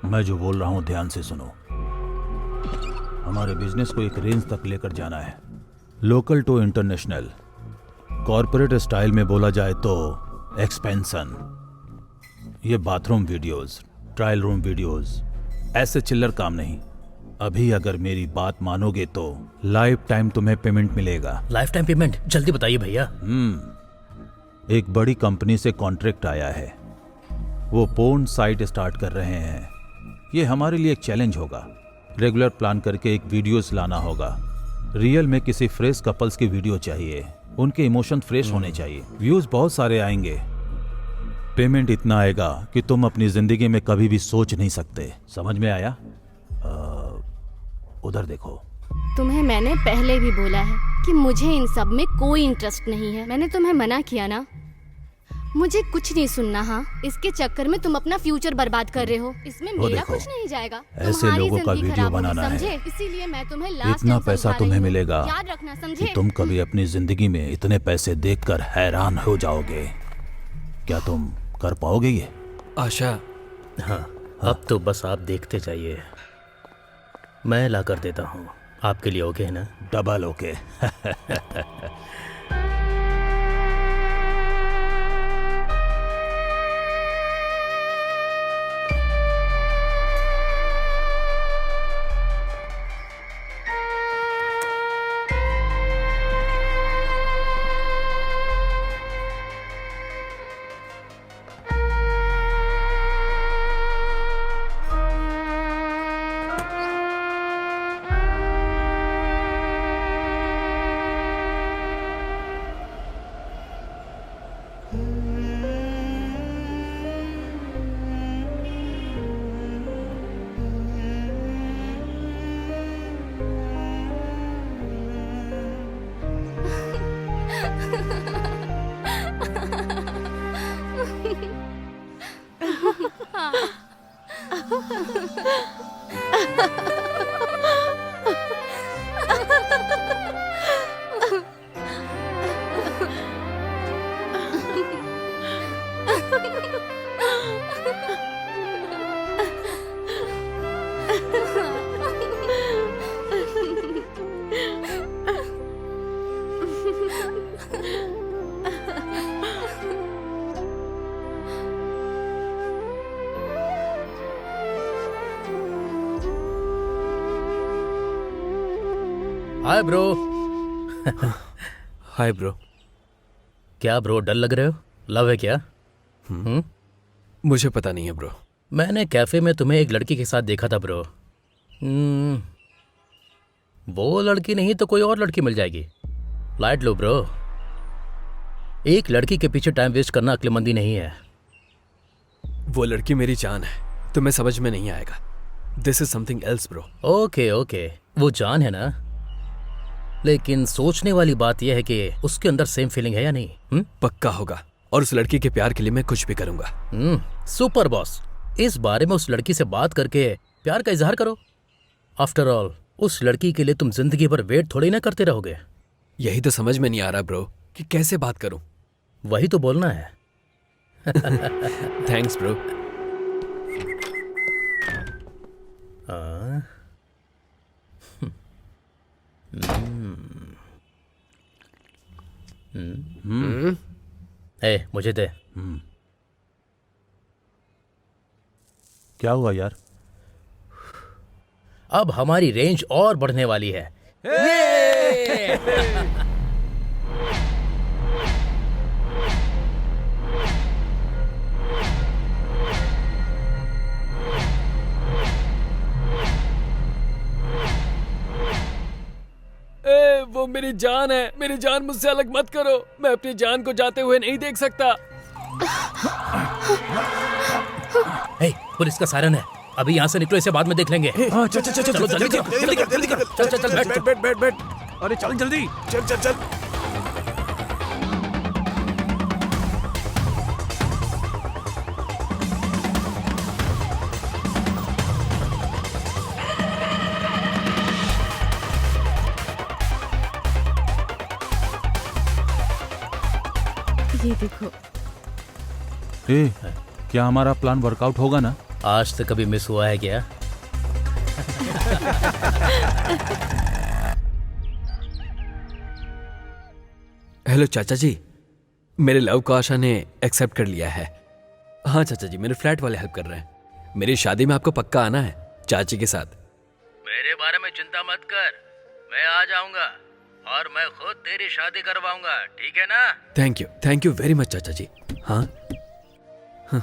मैं जो बोल रहा हूं ध्यान से सुनो। हमारे बिजनेस को एक रेंज तक लेकर जाना है, local to international. Corporate style में बोला जाए तो एक्सपेंशन। ये bathroom videos, trial room videos, ऐसे चिल्लर काम नहीं। अभी अगर मेरी बात मानोगे तो लाइफ टाइम तुम्हें पेमेंट मिलेगा। Life time payment? जल्दी बताइए भैया। एक बड़ी कंपनी से कॉन्ट्रैक्ट आया है, वो पोर्न साइट स्टार्ट कर रहे हैं। ये हमारे लिए एक चैलेंज होगा। रेगुलर प्लान करके एक वीडियोस लाना होगा। रियल में किसी फ्रेश कपल्स की वीडियो चाहिए, उनके इमोशन फ्रेश होने चाहिए। व्यूज बहुत सारे आएंगे, पेमेंट इतना आएगा कि तुम अपनी जिंदगी में कभी भी सोच नहीं सकते। समझ में आया? उधर देखो। तुम्हें मैंने पहले भी बोला है कि मुझे इन सब में कोई इंटरेस्ट नहीं है। मैंने तुम्हें मना किया ना। मुझे कुछ नहीं सुनना। हाँ, इसके चक्कर में तुम अपना फ्यूचर बर्बाद कर रहे हो। इसमें मेरा कुछ नहीं जाएगा। ऐसे तुम्हारी लोगों का जिंदगी वीडियो खराब होगी, बनाना है। समझे? इसीलिए मैं तुम्हें लास्ट इतना टाइम पैसा समझा तुम्हें रही हूँ। मिलेगा याद रखना, कि समझे? तुम कभी अपनी जिंदगी में इतने पैसे देखकर हैरान हो जाओगे। क्या तुम कर पाओगे ये? आशा, हाँ, अब तो बस आप देखते जाइए, मैं ला कर देता हूँ आपके लिए। ओके है ना? Double okay. Hi bro. Hi bro. क्या ब्रो, डर लग रहे हो? लव है क्या? मुझे पता नहीं है ब्रो। मैंने कैफे में तुम्हें एक लड़की के साथ देखा था ब्रो। वो लड़की नहीं तो कोई और लड़की मिल जाएगी। लाइट लो ब्रो। एक लड़की के पीछे टाइम वेस्ट करना अक्लमंदी नहीं है। वो लड़की मेरी जान है, तुम्हें समझ में नहीं आएगा। This is something else bro. Okay okay, वो जान है ना, लेकिन सोचने वाली बात यह है कि उसके अंदर सेम फीलिंग है या नहीं। पक्का होगा, और उस लड़की के प्यार के लिए मैं कुछ भी करूंगा। सुपर बॉस, इस बारे में उस लड़की से बात करके प्यार का इजहार करो। आफ्टर ऑल उस लड़की के लिए तुम जिंदगी भर वेट थोड़ी ना करते रहोगे। यही तो समझ में नहीं आ रहा ब्रो कि कैसे बात करूं। वही तो बोलना है। Thanks bro. मुझे दे। क्या हुआ यार? अब हमारी रेंज और बढ़ने वाली है। वो मेरी जान है, मेरी जान, मुझसे अलग मत करो। मैं अपनी जान को जाते हुए नहीं देख सकता। पुलिस का सायरन है, अभी यहाँ से निकलो, इसे बाद में देख लेंगे। हाँ चल चल चल चलो जल्दी कर, जल्दी कर जल्दी कर। चल चल चल बैठ बैठ बैठ बैठ बैठ। अरे चल जल्दी, चल चल चल। ये देखो। ए, क्या हमारा प्लान वर्कआउट होगा ना? आज तक कभी मिस हुआ है क्या? हेलो चाचा जी, मेरे लव को आशा ने एक्सेप्ट कर लिया है। हाँ चाचा जी, मेरे फ्लैट वाले हेल्प कर रहे हैं। मेरी शादी में आपको पक्का आना है चाची के साथ। मेरे बारे में चिंता मत कर, मैं आ जाऊंगा और मैं खुद तेरी शादी करवाऊंगा, ठीक है ना? थैंक यू वेरी मच चाचा जी। हाँ हाँ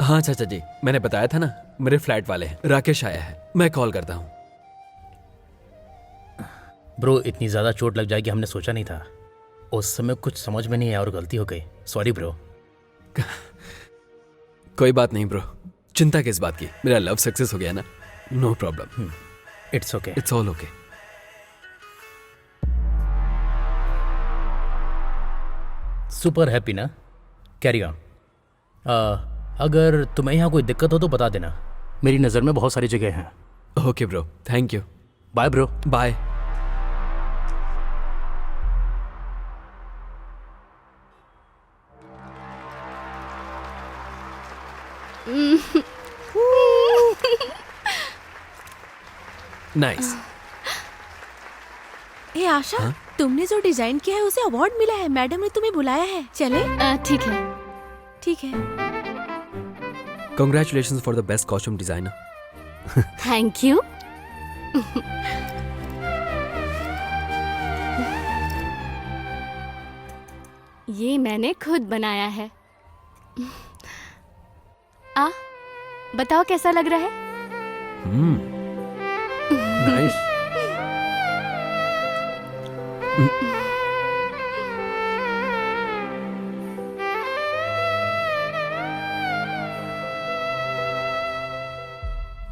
हाँ चाचा जी, मैंने बताया था ना, मेरे फ्लैट वाले हैं, राकेश आया है, मैं कॉल करता हूँ। ब्रो, इतनी ज्यादा चोट लग जाएगी हमने सोचा नहीं था। उस समय कुछ समझ में नहीं आया और गलती हो गई, सॉरी ब्रो। कोई बात नहीं ब्रो, चिंता किस बात की, मेरा लव सक्सेस हो गया ना, no problem. It's okay, it's all okay. Super happy ना? Carry on. अगर तुम्हें यहाँ कोई दिक्कत हो तो बता देना, मेरी नज़र में बहुत सारी जगह हैं। Okay bro, thank you. Bye bro. Bye. Nice. ए आशा, तुमने जो डिजाइन किया है उसे अवार्ड मिला है, मैडम ने तुम्हें बुलाया है, चले? ठीक है। ठीक है। Congratulations for the best costume designer. Thank you. ये मैंने खुद बनाया है। बताओ कैसा लग रहा है? नाइस।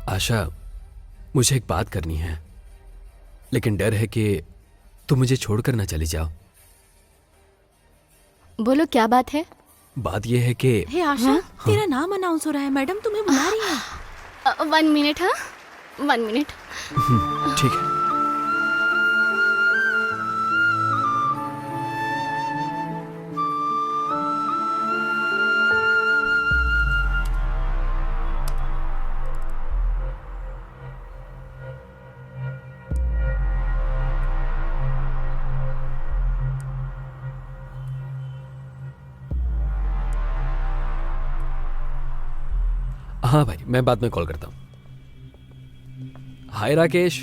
आशा, मुझे एक बात करनी है, लेकिन डर है कि तुम मुझे छोड़कर ना चली जाओ। बोलो क्या बात है? बात यह है कि हे आशा, तेरा नाम अनाउंस हो रहा है, मैडम तुम्हें बुला रही है। 1 मिनट। हाँ 1 मिनट। ठीक है। हाँ भाई, मैं बाद में कॉल करता हूँ। हाय राकेश।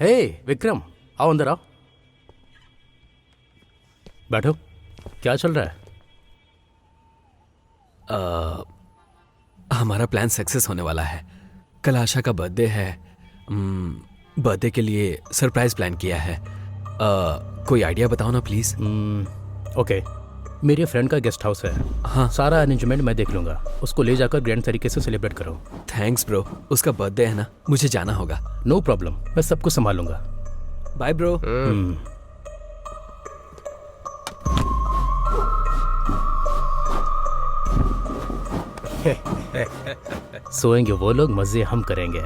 हे विक्रम, आओ अंदर आओ, बैठो। क्या चल रहा है? हमारा प्लान सक्सेस होने वाला है। कल आशा का बर्थडे है। बर्थडे के लिए सरप्राइज प्लान किया है। कोई आइडिया बताओ ना प्लीज। ओके, मेरे फ्रेंड का गेस्ट हाउस है। हाँ, सारा अरेंजमेंट मैं देख लूंगा, उसको ले जाकर ग्रैंड तरीके से सेलिब्रेट करो। थैंक्स ब्रो, उसका बर्थडे है ना, मुझे जाना होगा। नो प्रॉब्लम, मैं सब कुछ संभालूंगा। Bye bro. सोएंगे वो लोग, मजे हम करेंगे।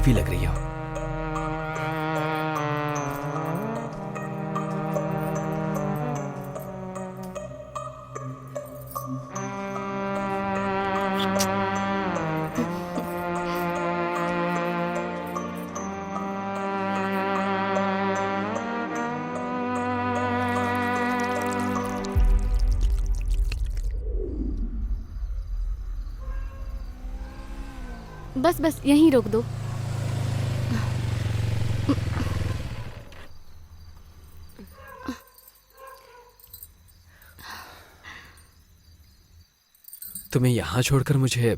देवी लग रही हो। बस बस यहीं रोक दो। तुम्हें यहाँ छोड़कर मुझे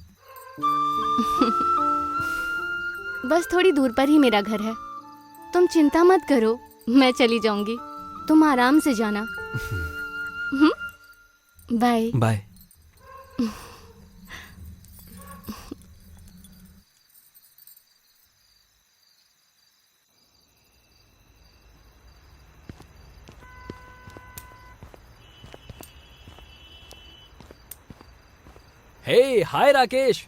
बस थोड़ी दूर पर ही मेरा घर है। तुम चिंता मत करो, मैं चली जाऊंगी। तुम आराम से जाना। Bye bye. Hey hi Rakesh,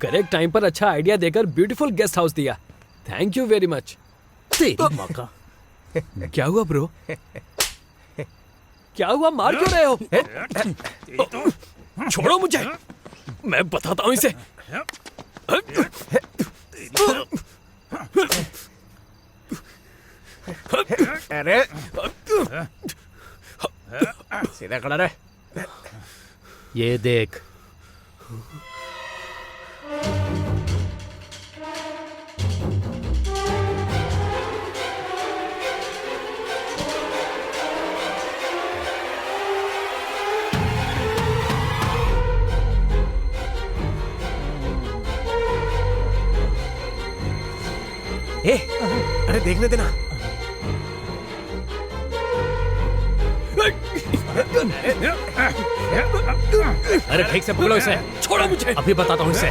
correct time पर अच्छा आइडिया देकर ब्यूटीफुल गेस्ट हाउस दिया। Thank you very much. तेरी माँ का। क्या हुआ ब्रो? क्या हुआ, मार क्यों रहे हो? छोड़ो मुझे, मैं बताता हूं इसे। अरे सीधा खड़ा रहे। ये देख, अरे देखने देना। अरे ठीक से पकड़ो इसे। छोड़ो मुझे। अभी बताता हूँ इसे।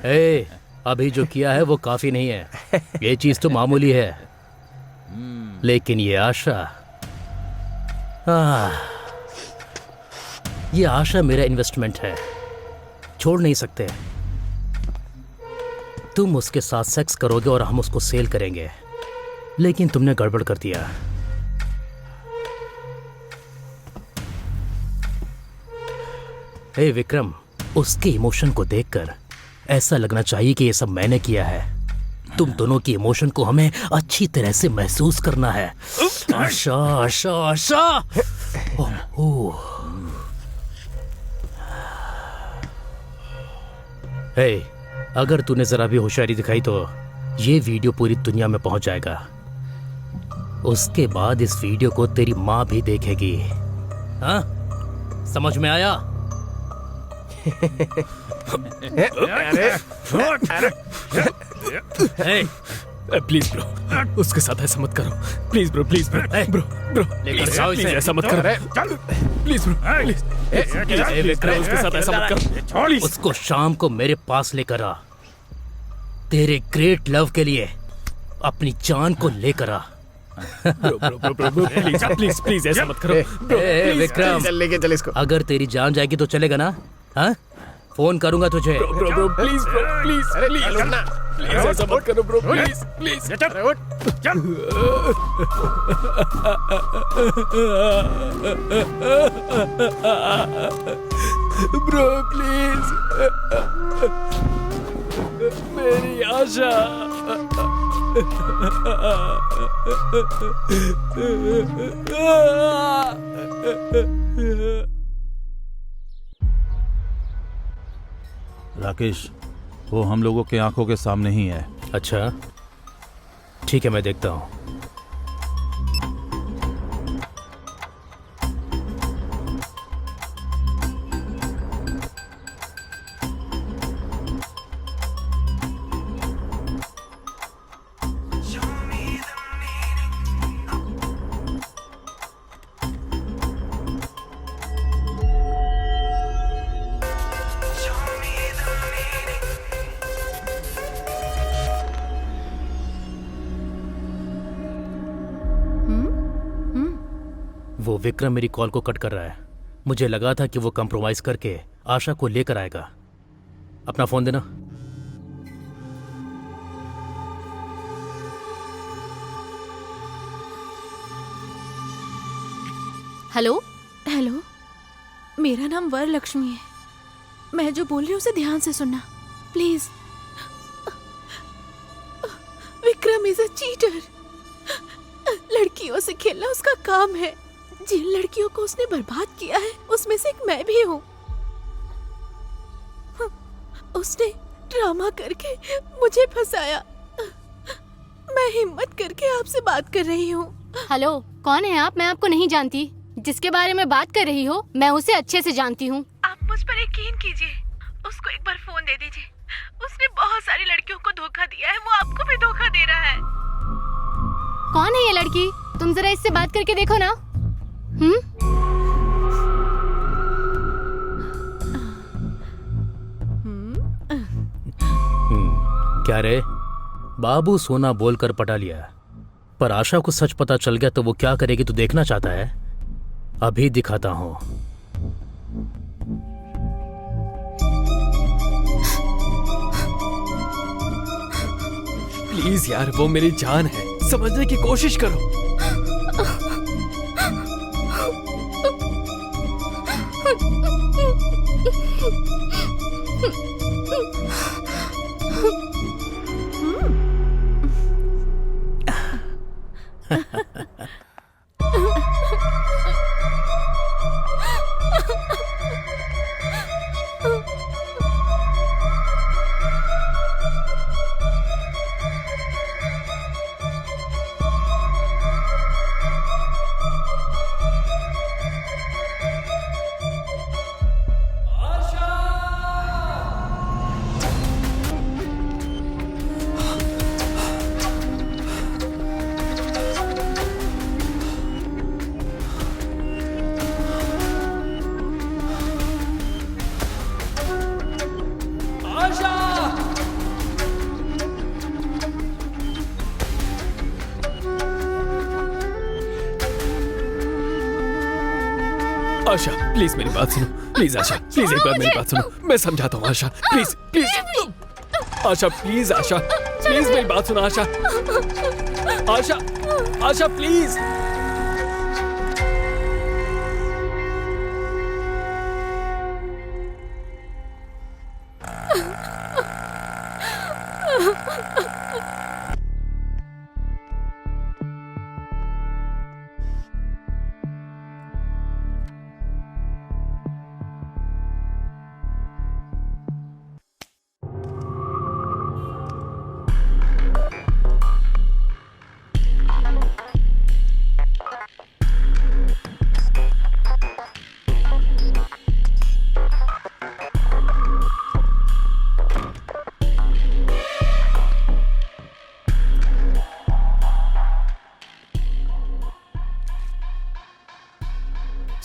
ए, अभी जो किया है वो काफी नहीं है। ये चीज तो मामूली है, लेकिन ये आशा, ये आशा मेरा इन्वेस्टमेंट है, छोड़ नहीं सकते। तुम उसके साथ सेक्स करोगे और हम उसको सेल करेंगे, लेकिन तुमने गड़बड़ कर दिया। हे विक्रम, उसके इमोशन को देखकर ऐसा लगना चाहिए कि ये सब मैंने किया है। तुम दोनों की इमोशन को हमें अच्छी तरह से महसूस करना है। आशा आशा आशा। ओह, हे, अगर तूने जरा भी होशियारी दिखाई तो ये वीडियो पूरी दुनिया में पहुंच जाएगा। उसके बाद इस वीडियो को तेरी माँ भी देखेगी। हाँ, समझ में आया? प्लीज ब्रो, उसके साथ ऐसा मत करो। Please bro, please bro, bro bro, लेकर जाओ इसे। ऐसा मत करो। प्लीज ब्रो, प्लीज, उसके साथ ऐसा मत करो। उसको शाम को मेरे पास लेकर आ। तेरे ग्रेट लव के लिए अपनी जान को लेकर आ। Bro bro bro bro, please please please ऐसा मत करो। ब्रो विक्रम, चल लेके चल इसको। अगर तेरी जान जाएगी तो चलेगा ना? हाँ, फोन करूंगा तुझे। Bro bro, please bro, please please please ऐसा मत करो bro, please please. Bro please, मेरी आशा। राकेश, वो हम लोगों के आंखों के सामने ही है। अच्छा, ठीक है, मैं देखता हूँ। विक्रम मेरी कॉल को कट कर रहा है। मुझे लगा था कि वो कंप्रोमाइज करके आशा को लेकर आएगा। अपना फोन देना। हेलो। हेलो, मेरा नाम वरलक्ष्मी है। मैं जो बोल रही हूँ उसे ध्यान से सुनना please. Vikram is a cheater. लड़कियों से खेलना उसका काम है। जिन लड़कियों को उसने बर्बाद किया है उसमें से एक मैं भी हूँ। उसने ड्रामा करके मुझे फंसाया। मैं हिम्मत करके आपसे बात कर रही हूँ। हेलो, कौन है आप? मैं आपको नहीं जानती। जिसके बारे में बात कर रही हो मैं उसे अच्छे से जानती हूँ। आप मुझ पर यकीन कीजिए, उसको एक बार फोन दे दीजिए। उसने बहुत सारी लड़कियों को धोखा दिया है, वो आपको भी धोखा दे रहा है। कौन है ये लड़की? तुम जरा इससे बात करके देखो ना। क्या रे, बाबू सोना बोलकर पटा लिया, पर आशा को सच पता चल गया तो वो क्या करेगी तू देखना चाहता है? अभी दिखाता हूं। प्लीज यार, वो मेरी जान है, समझने की कोशिश करो। आशा प्लीज मेरी बात सुनो। प्लीज आशा, प्लीज एक बार मेरी बात सुनो। मैं समझाता हूँ Asha, please please. Asha please, Asha please मेरी बात सुनो। आशा आशा आशा प्लीज।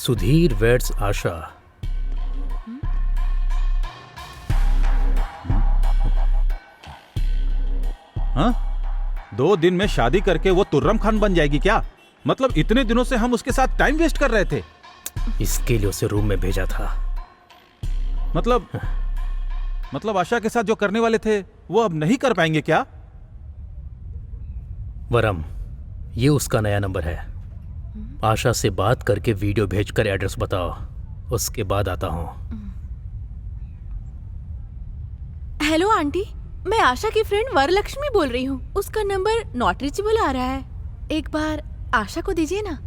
सुधीर वेड्स आशा। हाँ? 2 दिन में शादी करके वो तुर्रम खान बन जाएगी क्या? मतलब इतने दिनों से हम उसके साथ टाइम वेस्ट कर रहे थे। इसके लिए उसे रूम में भेजा था। मतलब आशा के साथ जो करने वाले थे वो अब नहीं कर पाएंगे क्या? वरम, ये उसका नया नंबर है। आशा से बात करके वीडियो भेजकर एड्रेस बताओ, उसके बाद आता हूं। हेलो आंटी, मैं आशा की फ्रेंड वरलक्ष्मी बोल रही हूँ। उसका नंबर नॉट रीचेबल आ रहा है। एक बार आशा को दीजिए ना।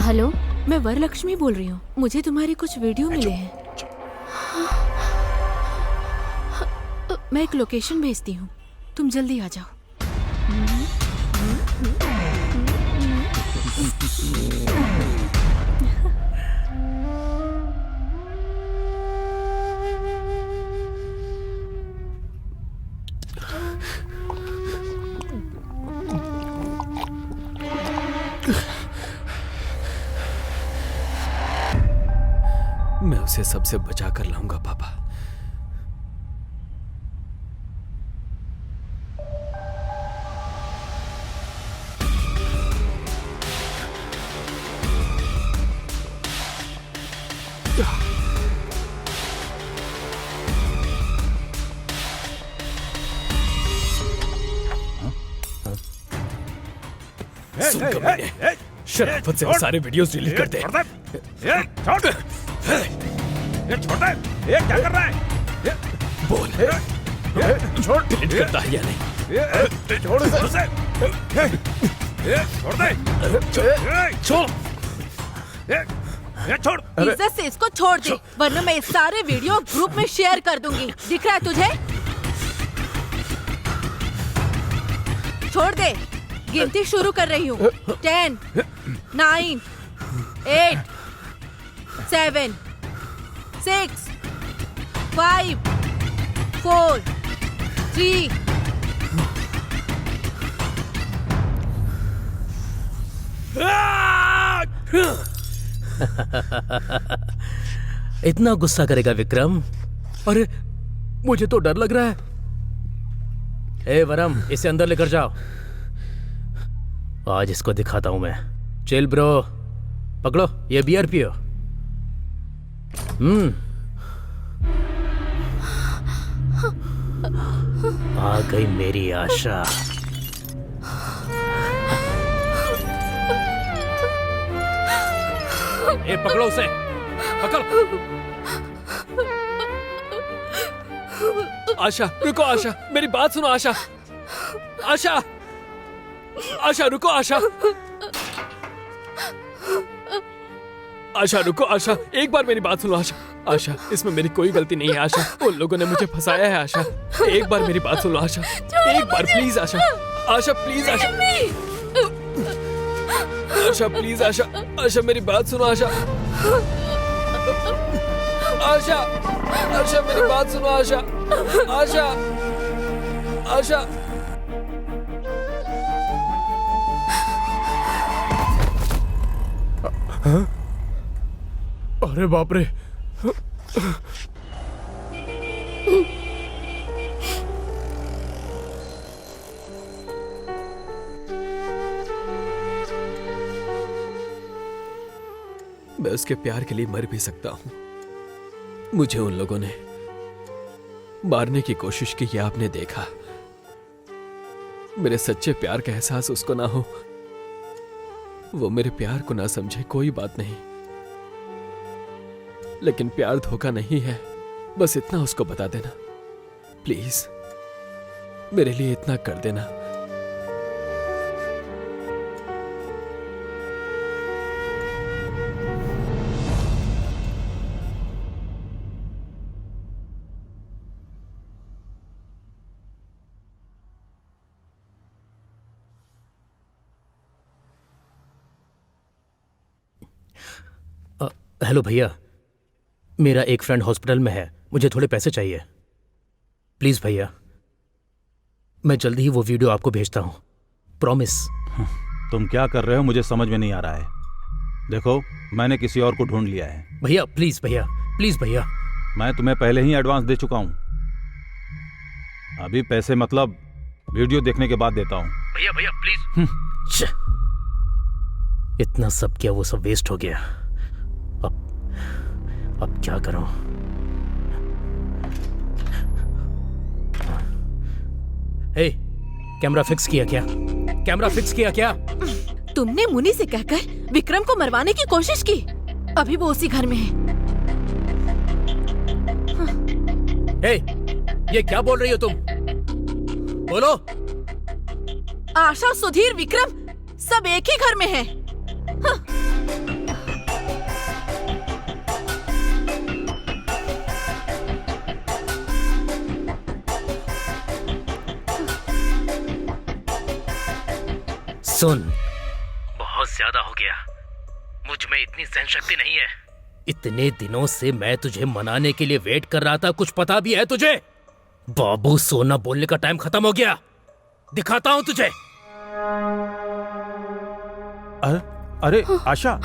हेलो, मैं वरलक्ष्मी बोल रही हूँ। मुझे तुम्हारे कुछ वीडियो मिले हैं। मैं एक लोकेशन भेजती हूँ, तुम जल्दी आ जाओ। मैं उसे सबसे बचा कर लाऊंगा पापा। सुन कमीने, शराफत से वो सारे वीडियोस डिलीट कर दे। छोड़ दे। ये क्या कर रहा है? बोल, डिलीट करता है या नहीं? छोड़ दे। छोड़। छोड़। इज्जत से इसको छोड़ दे, वरना मैं ये सारे वीडियो ग्रुप में शेयर कर दूंगी। दिख रहा है तुझे? छोड़ दे, गिनती शुरू कर रही हूँ। 10, 9, 8, 7, 6, 5, 4, 3। इतना गुस्सा करेगा विक्रम? अरे मुझे तो डर लग रहा है। ए वरम, इसे अंदर लेकर जाओ। आज इसको दिखाता हूं मैं। चिल ब्रो, पकड़ो ये बियर पियो। आ गई मेरी आशा। ए पकड़ो उसे, पकड़ो। आशा रुको, आशा मेरी बात सुनो। आशा, आशा, आशा रुको। आशा, आशा रुको। आशा एक बार मेरी बात सुनो। आशा, आशा इसमें मेरी कोई गलती नहीं है। आशा उन लोगों ने मुझे फंसाया है। आशा एक बार मेरी बात सुनो। आशा एक बार please. Asha, Asha please. Asha, Asha please. Asha, Asha मेरी बात सुनो। आशा, आशा, आशा मेरी बात सुनो। आशा, आशा, आशा। अरे बाप रे। मैं उसके प्यार के लिए मर भी सकता हूं। मुझे उन लोगों ने मारने की कोशिश की, ये आपने देखा। मेरे सच्चे प्यार का एहसास उसको ना हो, वो मेरे प्यार को ना समझे, कोई बात नहीं। लेकिन प्यार धोखा नहीं है, बस इतना उसको बता देना प्लीज। मेरे लिए इतना कर देना। हेलो भैया, मेरा एक फ्रेंड हॉस्पिटल में है, मुझे थोड़े पैसे चाहिए। प्लीज भैया, मैं जल्दी ही वो वीडियो आपको भेजता हूं, प्रॉमिस। तुम क्या कर रहे हो मुझे समझ में नहीं आ रहा है। देखो मैंने किसी और को ढूंढ लिया है। भैया प्लीज, भैया प्लीज भैया। मैं तुम्हें पहले ही एडवांस दे चुका हूं। अभी पैसे मतलब वीडियो देखने के बाद देता हूं। भैया भैया प्लीज। इतना सब किया, वो सब वेस्ट हो गया। अब क्या करूं? हे, कैमरा फिक्स किया क्या? कैमरा फिक्स किया क्या? तुमने मुनि से कहकर विक्रम को मरवाने की कोशिश की। अभी वो उसी घर में है। हे, ये क्या बोल रही हो तुम? बोलो। आशा, सुधीर, विक्रम सब एक ही घर में है। सुन, बहुत ज्यादा हो गया। मुझ में इतनी सहन शक्ति नहीं है। इतने दिनों से मैं तुझे मनाने के लिए वेट कर रहा था, कुछ पता भी है तुझे? बाबू, सोना बोलने का टाइम खत्म हो गया। दिखाता हूं तुझे। अरे आशा,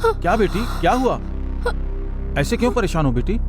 क्या बेटी, क्या हुआ? ऐसे क्यों परेशान हो बेटी?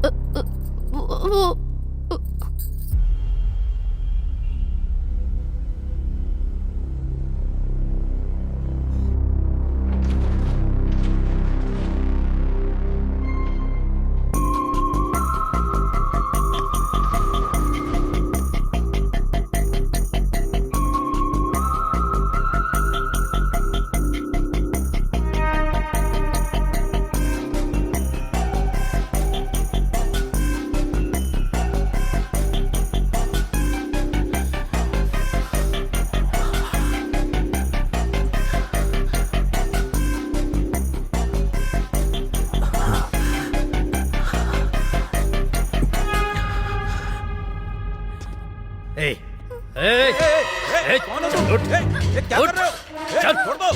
कौन हो तुम? क्या कर रहे हो? चल छोड़ दो।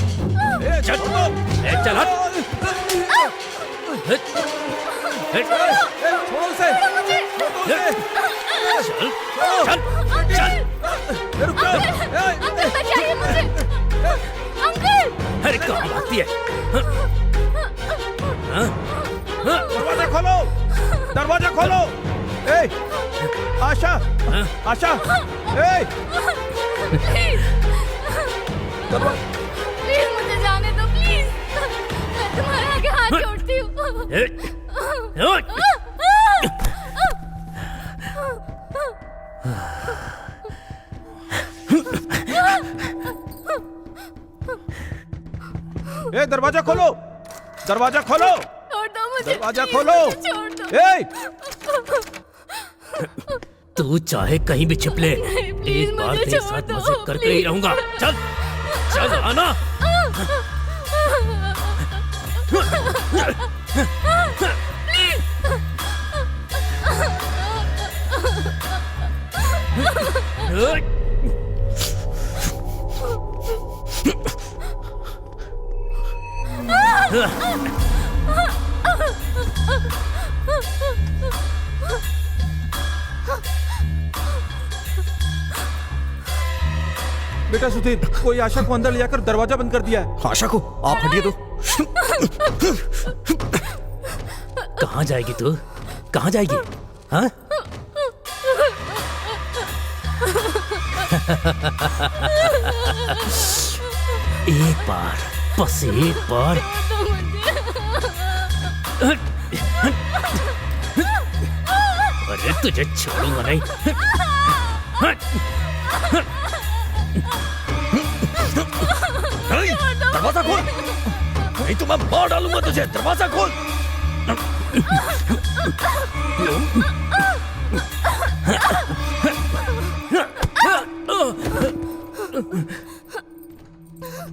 चल छोड़ दो। चल हट। छोड़ो उसे। चल चल चल रुक जाओ। अंकल बचाइए मुझे। अंकल अरे कहाँ भागती है? दरवाजा खोलो। दरवाजा खोलो। आशा। आशा। प्लीज मुझे जाने दो प्लीज। मैं तुम्हारे आगे हाथ जोड़ती हूँ। दरवाजा खोलो। दरवाजा खोलो। छोड़ दो मुझे। दरवाजा प्लीज, खोलो। मुझे छोड़ दो। तू चाहे कहीं भी छिप ले, प्लीज एक बार मुझे तेरे छोड़ साथ दो, मजे करके ही रहूंगा। चल चल आना। बेटा सुधीर, कोई आशा को अंदर ले जाकर दरवाजा बंद कर दिया है। आशा को आप हटिए तो। कहाँ जाएगी तू? कहाँ जाएगी? हाँ? एक बार, बस एक बार। अरे तुझे छोड़ूंगा नहीं। दरवाजा खोल, नहीं तो मैं मार डालूंगा तुझे। दरवाजा खोल।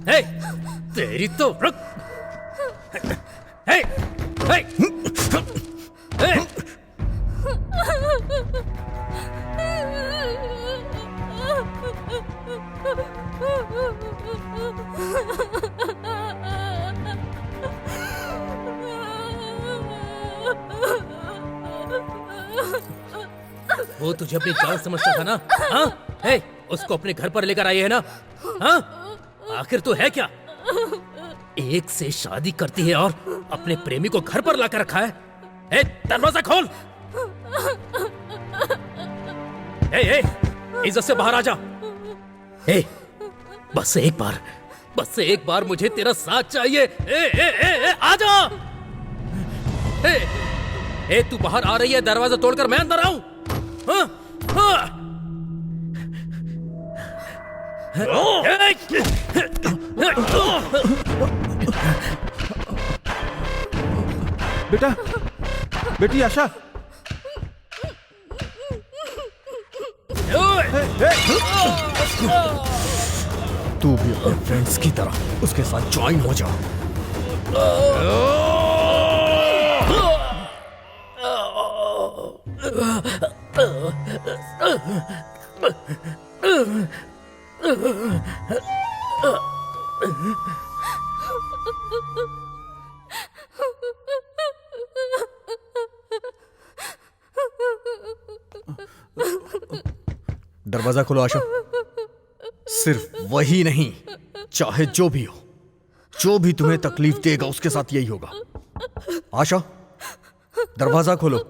हे, तेरी तो रुक। हे, हे, हे। वो तुझे अपनी जान समझता था ना? हाँ? हे, उसको अपने घर पर लेकर आई है ना? हाँ? आखिर तो है क्या? एक से शादी करती है और अपने प्रेमी को घर पर लाकर रखा है। हे, दरवाजा खोल। हे, इज्जत से बाहर आ जा। हे, बस एक बार मुझे तेरा साथ चाहिए। आ जा। हे, तू बाहर आ रही है, दरवाजा तोड़कर मैं अंदर आऊं? हाँ? हाँ? बेटा, बेटी आशा। तू भी अपने फ्रेंड्स की तरह उसके साथ ज्वाइन हो जा। दरवाजा खोलो आशा। सिर्फ वही नहीं, चाहे जो भी हो, जो भी तुम्हें तकलीफ देगा उसके साथ यही होगा। आशा, दरवाजा खोलो।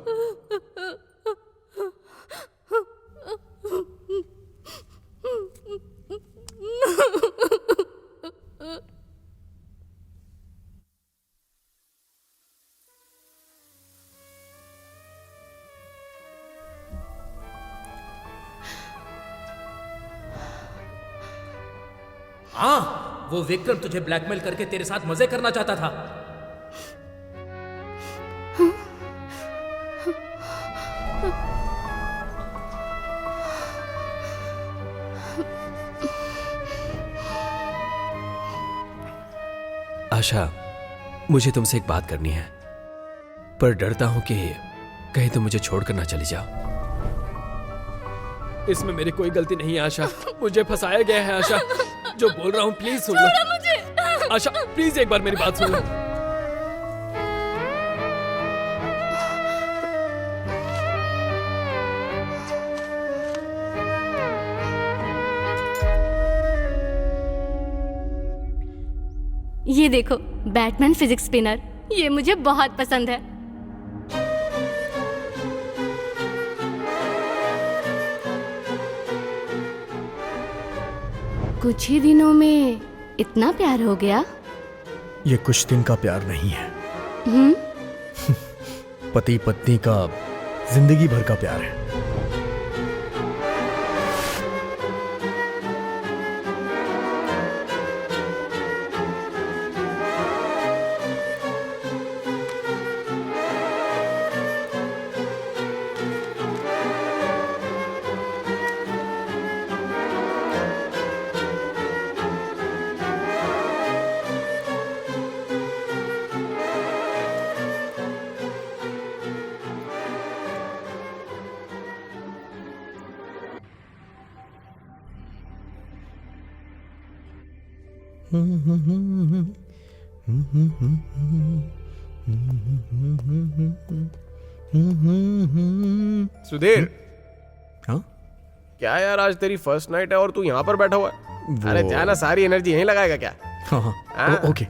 हाँ, वो विक्रम तुझे ब्लैकमेल करके तेरे साथ मजे करना चाहता था। आशा, मुझे तुमसे एक बात करनी है, पर डरता हूं कि कहीं तुम मुझे छोड़कर ना चली जाओ। इसमें मेरी कोई गलती नहीं है आशा, मुझे फंसाया गया है आशा। जो बोल रहा हूँ प्लीज सुन लो मुझे। आशा प्लीज एक बार मेरी बात सुन लो। ये देखो, बैटमैन फिजिक्स स्पिनर, ये मुझे बहुत पसंद है। कुछ ही दिनों में इतना प्यार हो गया? ये कुछ दिन का प्यार नहीं है, पति पत्नी का जिंदगी भर का प्यार है। सुधीर, हाँ क्या यार आज तेरी फर्स्ट नाइट है और तू यहाँ पर बैठा हुआ है? अरे जाना, सारी एनर्जी यहीं लगाएगा क्या? हाँ हाँ ओके।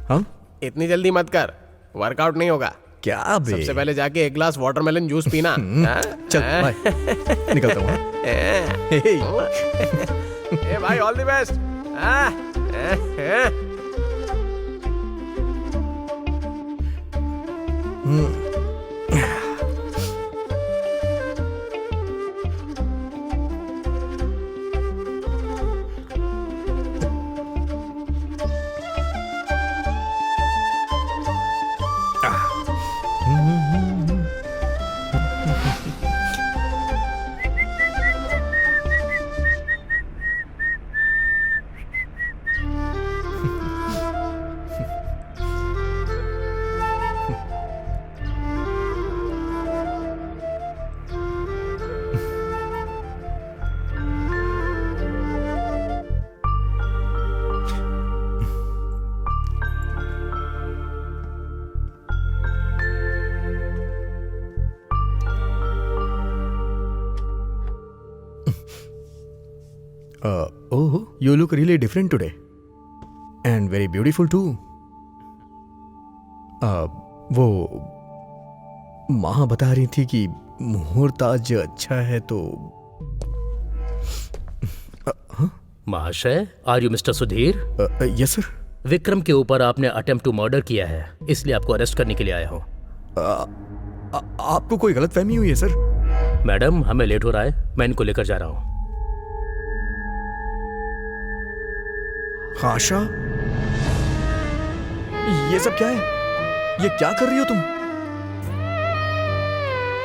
हाँ इतनी जल्दी मत कर, वर्कआउट नहीं होगा। क्या बे? सबसे पहले जाके एक ग्लास वाटरमेलन जूस पीना। चल बाय, निकलता हूँ। ए भाई, all the best. Oh, you look really different today, and very beautiful too. वो माँ बता रही थी कि मुहूर्त आज अच्छा है तो। महाशय, are you mister Sudhir? Yes sir. Vikram के ऊपर आपने अटेम्प्ट टू मर्डर किया है, इसलिए आपको अरेस्ट करने के लिए आया हूँ। आपको कोई गलतफहमी हुई है सर? मैडम, हमें लेट हो रहा है, मैं इनको लेकर जा रहा हूँ। आशा, ये सब क्या है? ये क्या कर रही हो तुम?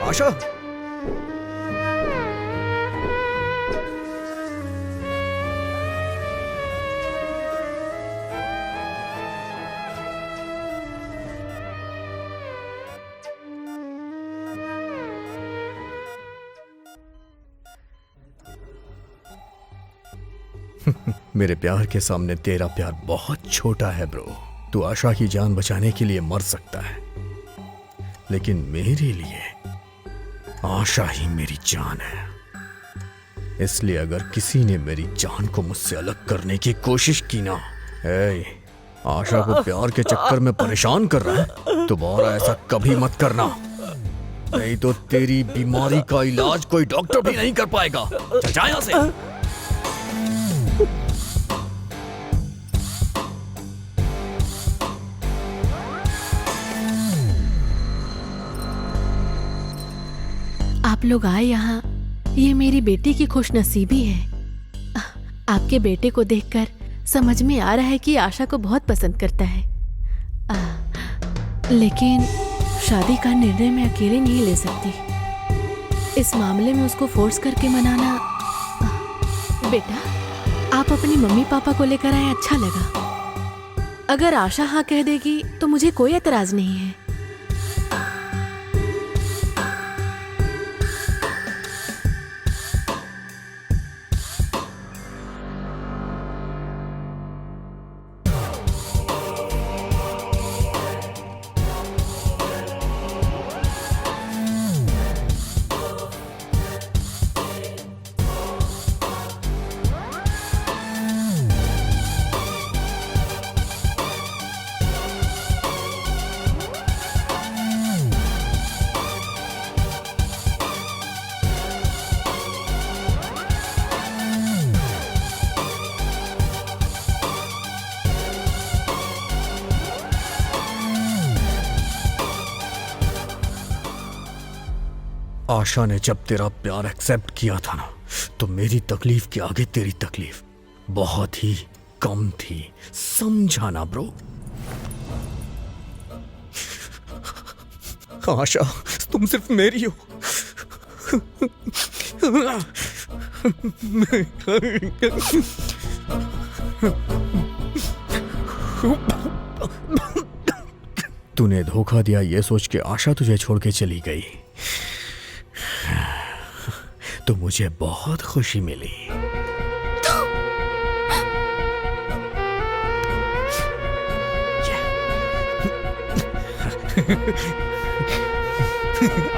आशा, मेरे प्यार के सामने तेरा प्यार बहुत छोटा है ब्रो। तू आशा की जान बचाने के लिए मर सकता है, लेकिन मेरे लिए आशा ही मेरी जान है। इसलिए अगर किसी ने मेरी जान को मुझसे अलग करने की कोशिश की ना, आशा को प्यार के चक्कर में परेशान कर रहा है, दोबारा ऐसा कभी मत करना, नहीं तो तेरी बीमारी का इलाज कोई डॉक्टर भी नहीं कर पाएगा। चल जा यहां से। आप लोग आए यहाँ, ये मेरी बेटी की खुशनसीबी है। आपके बेटे को देखकर समझ में आ रहा है कि आशा को बहुत पसंद करता है, लेकिन शादी का निर्णय मैं अकेले नहीं ले सकती। इस मामले में उसको फोर्स करके मनाना। बेटा, आप अपनी मम्मी पापा को लेकर आए, अच्छा लगा। अगर आशा हाँ कह देगी तो मुझे कोई एतराज नहीं है। आशा ने जब तेरा प्यार एक्सेप्ट किया था ना, तो मेरी तकलीफ के आगे तेरी तकलीफ बहुत ही कम थी। समझा ना ब्रो? आशा, तुम सिर्फ मेरी हो। तूने धोखा दिया ये सोच के आशा तुझे छोड़ के चली गई, तो मुझे बहुत खुशी मिली।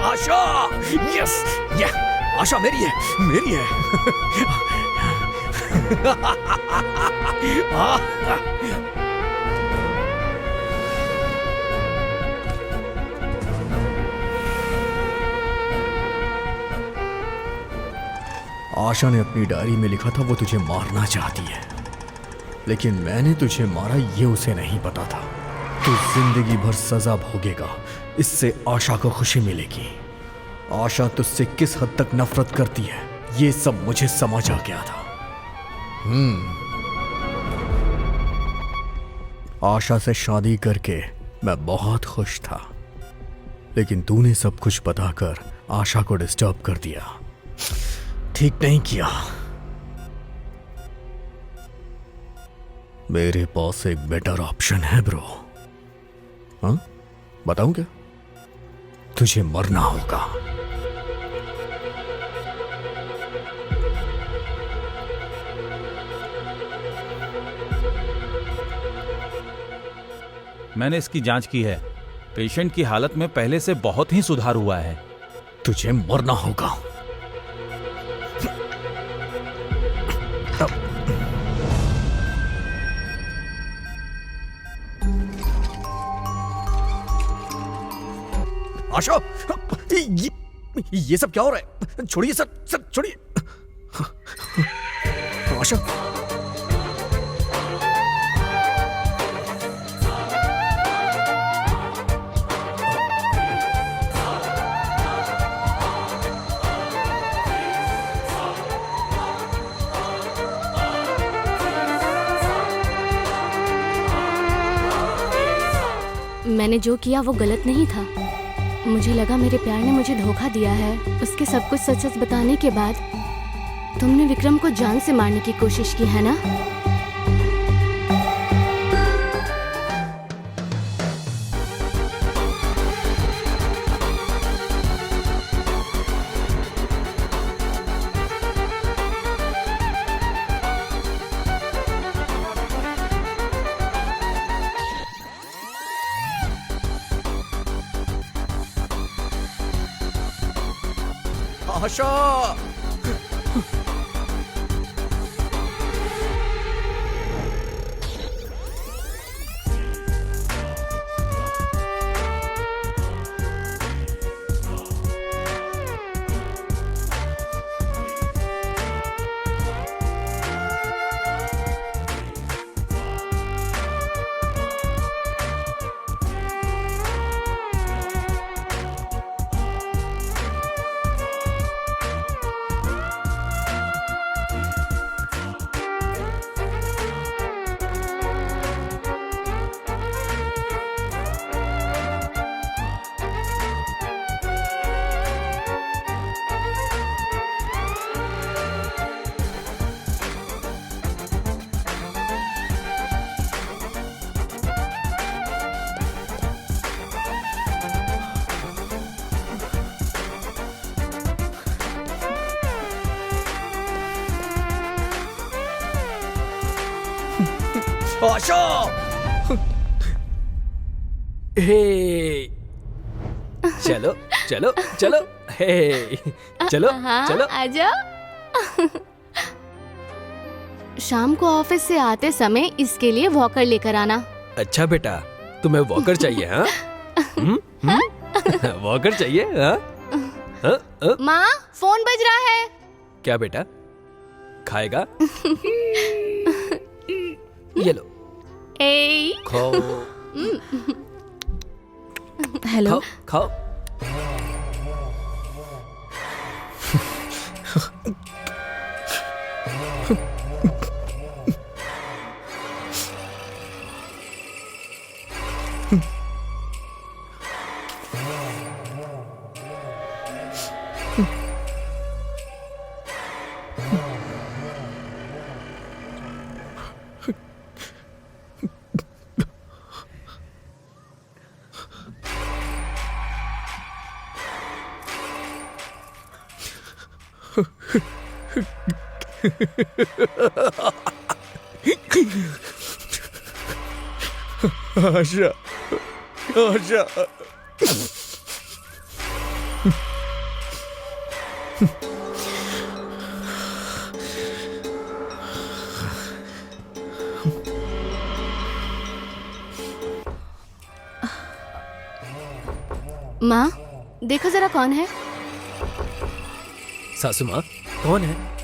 आशा, यस, या आशा मेरी है, मेरी है। आशा ने अपनी डायरी में लिखा था वो तुझे मारना चाहती है, लेकिन मैंने तुझे मारा ये उसे नहीं पता था। तू जिंदगी भर सजा भोगेगा, इससे आशा को खुशी मिलेगी। आशा तुझसे किस हद तक नफरत करती है ये सब मुझे समझ आ गया था। आशा से शादी करके मैं बहुत खुश था, लेकिन तूने सब कुछ बताकर आशा को डिस्टर्ब कर दिया। ठीक नहीं किया। मेरे पास एक बेटर ऑप्शन है ब्रो। हाँ, बताऊं क्या? तुझे मरना होगा। मैंने इसकी जांच की है। पेशेंट की हालत में पहले से बहुत ही सुधार हुआ है। तुझे मरना होगा। आशा, ये सब क्या हो रहा है? छोड़िए सर, सर छोड़िए। आशा, मैंने जो किया वो गलत नहीं था। मुझे लगा मेरे प्यार ने मुझे धोखा दिया है। उसके सब कुछ सच सच बताने के बाद तुमने विक्रम को जान से मारने की कोशिश की है ना? आशा, आशा, हे, चलो चलो चलो, हे, चलो चलो। आजा। शाम को ऑफिस से आते समय इसके लिए वॉकर लेकर आना। अच्छा बेटा, तुम्हें वॉकर चाहिए? हाँ, वॉकर चाहिए? हाँ? माँ, फोन बज रहा है। क्या बेटा, खाएगा? ये लो, ए, खाओ। हेलो। खाओ खाओ। आशा, आशा। माँ, देखो जरा कौन है। सासू माँ, कौन है?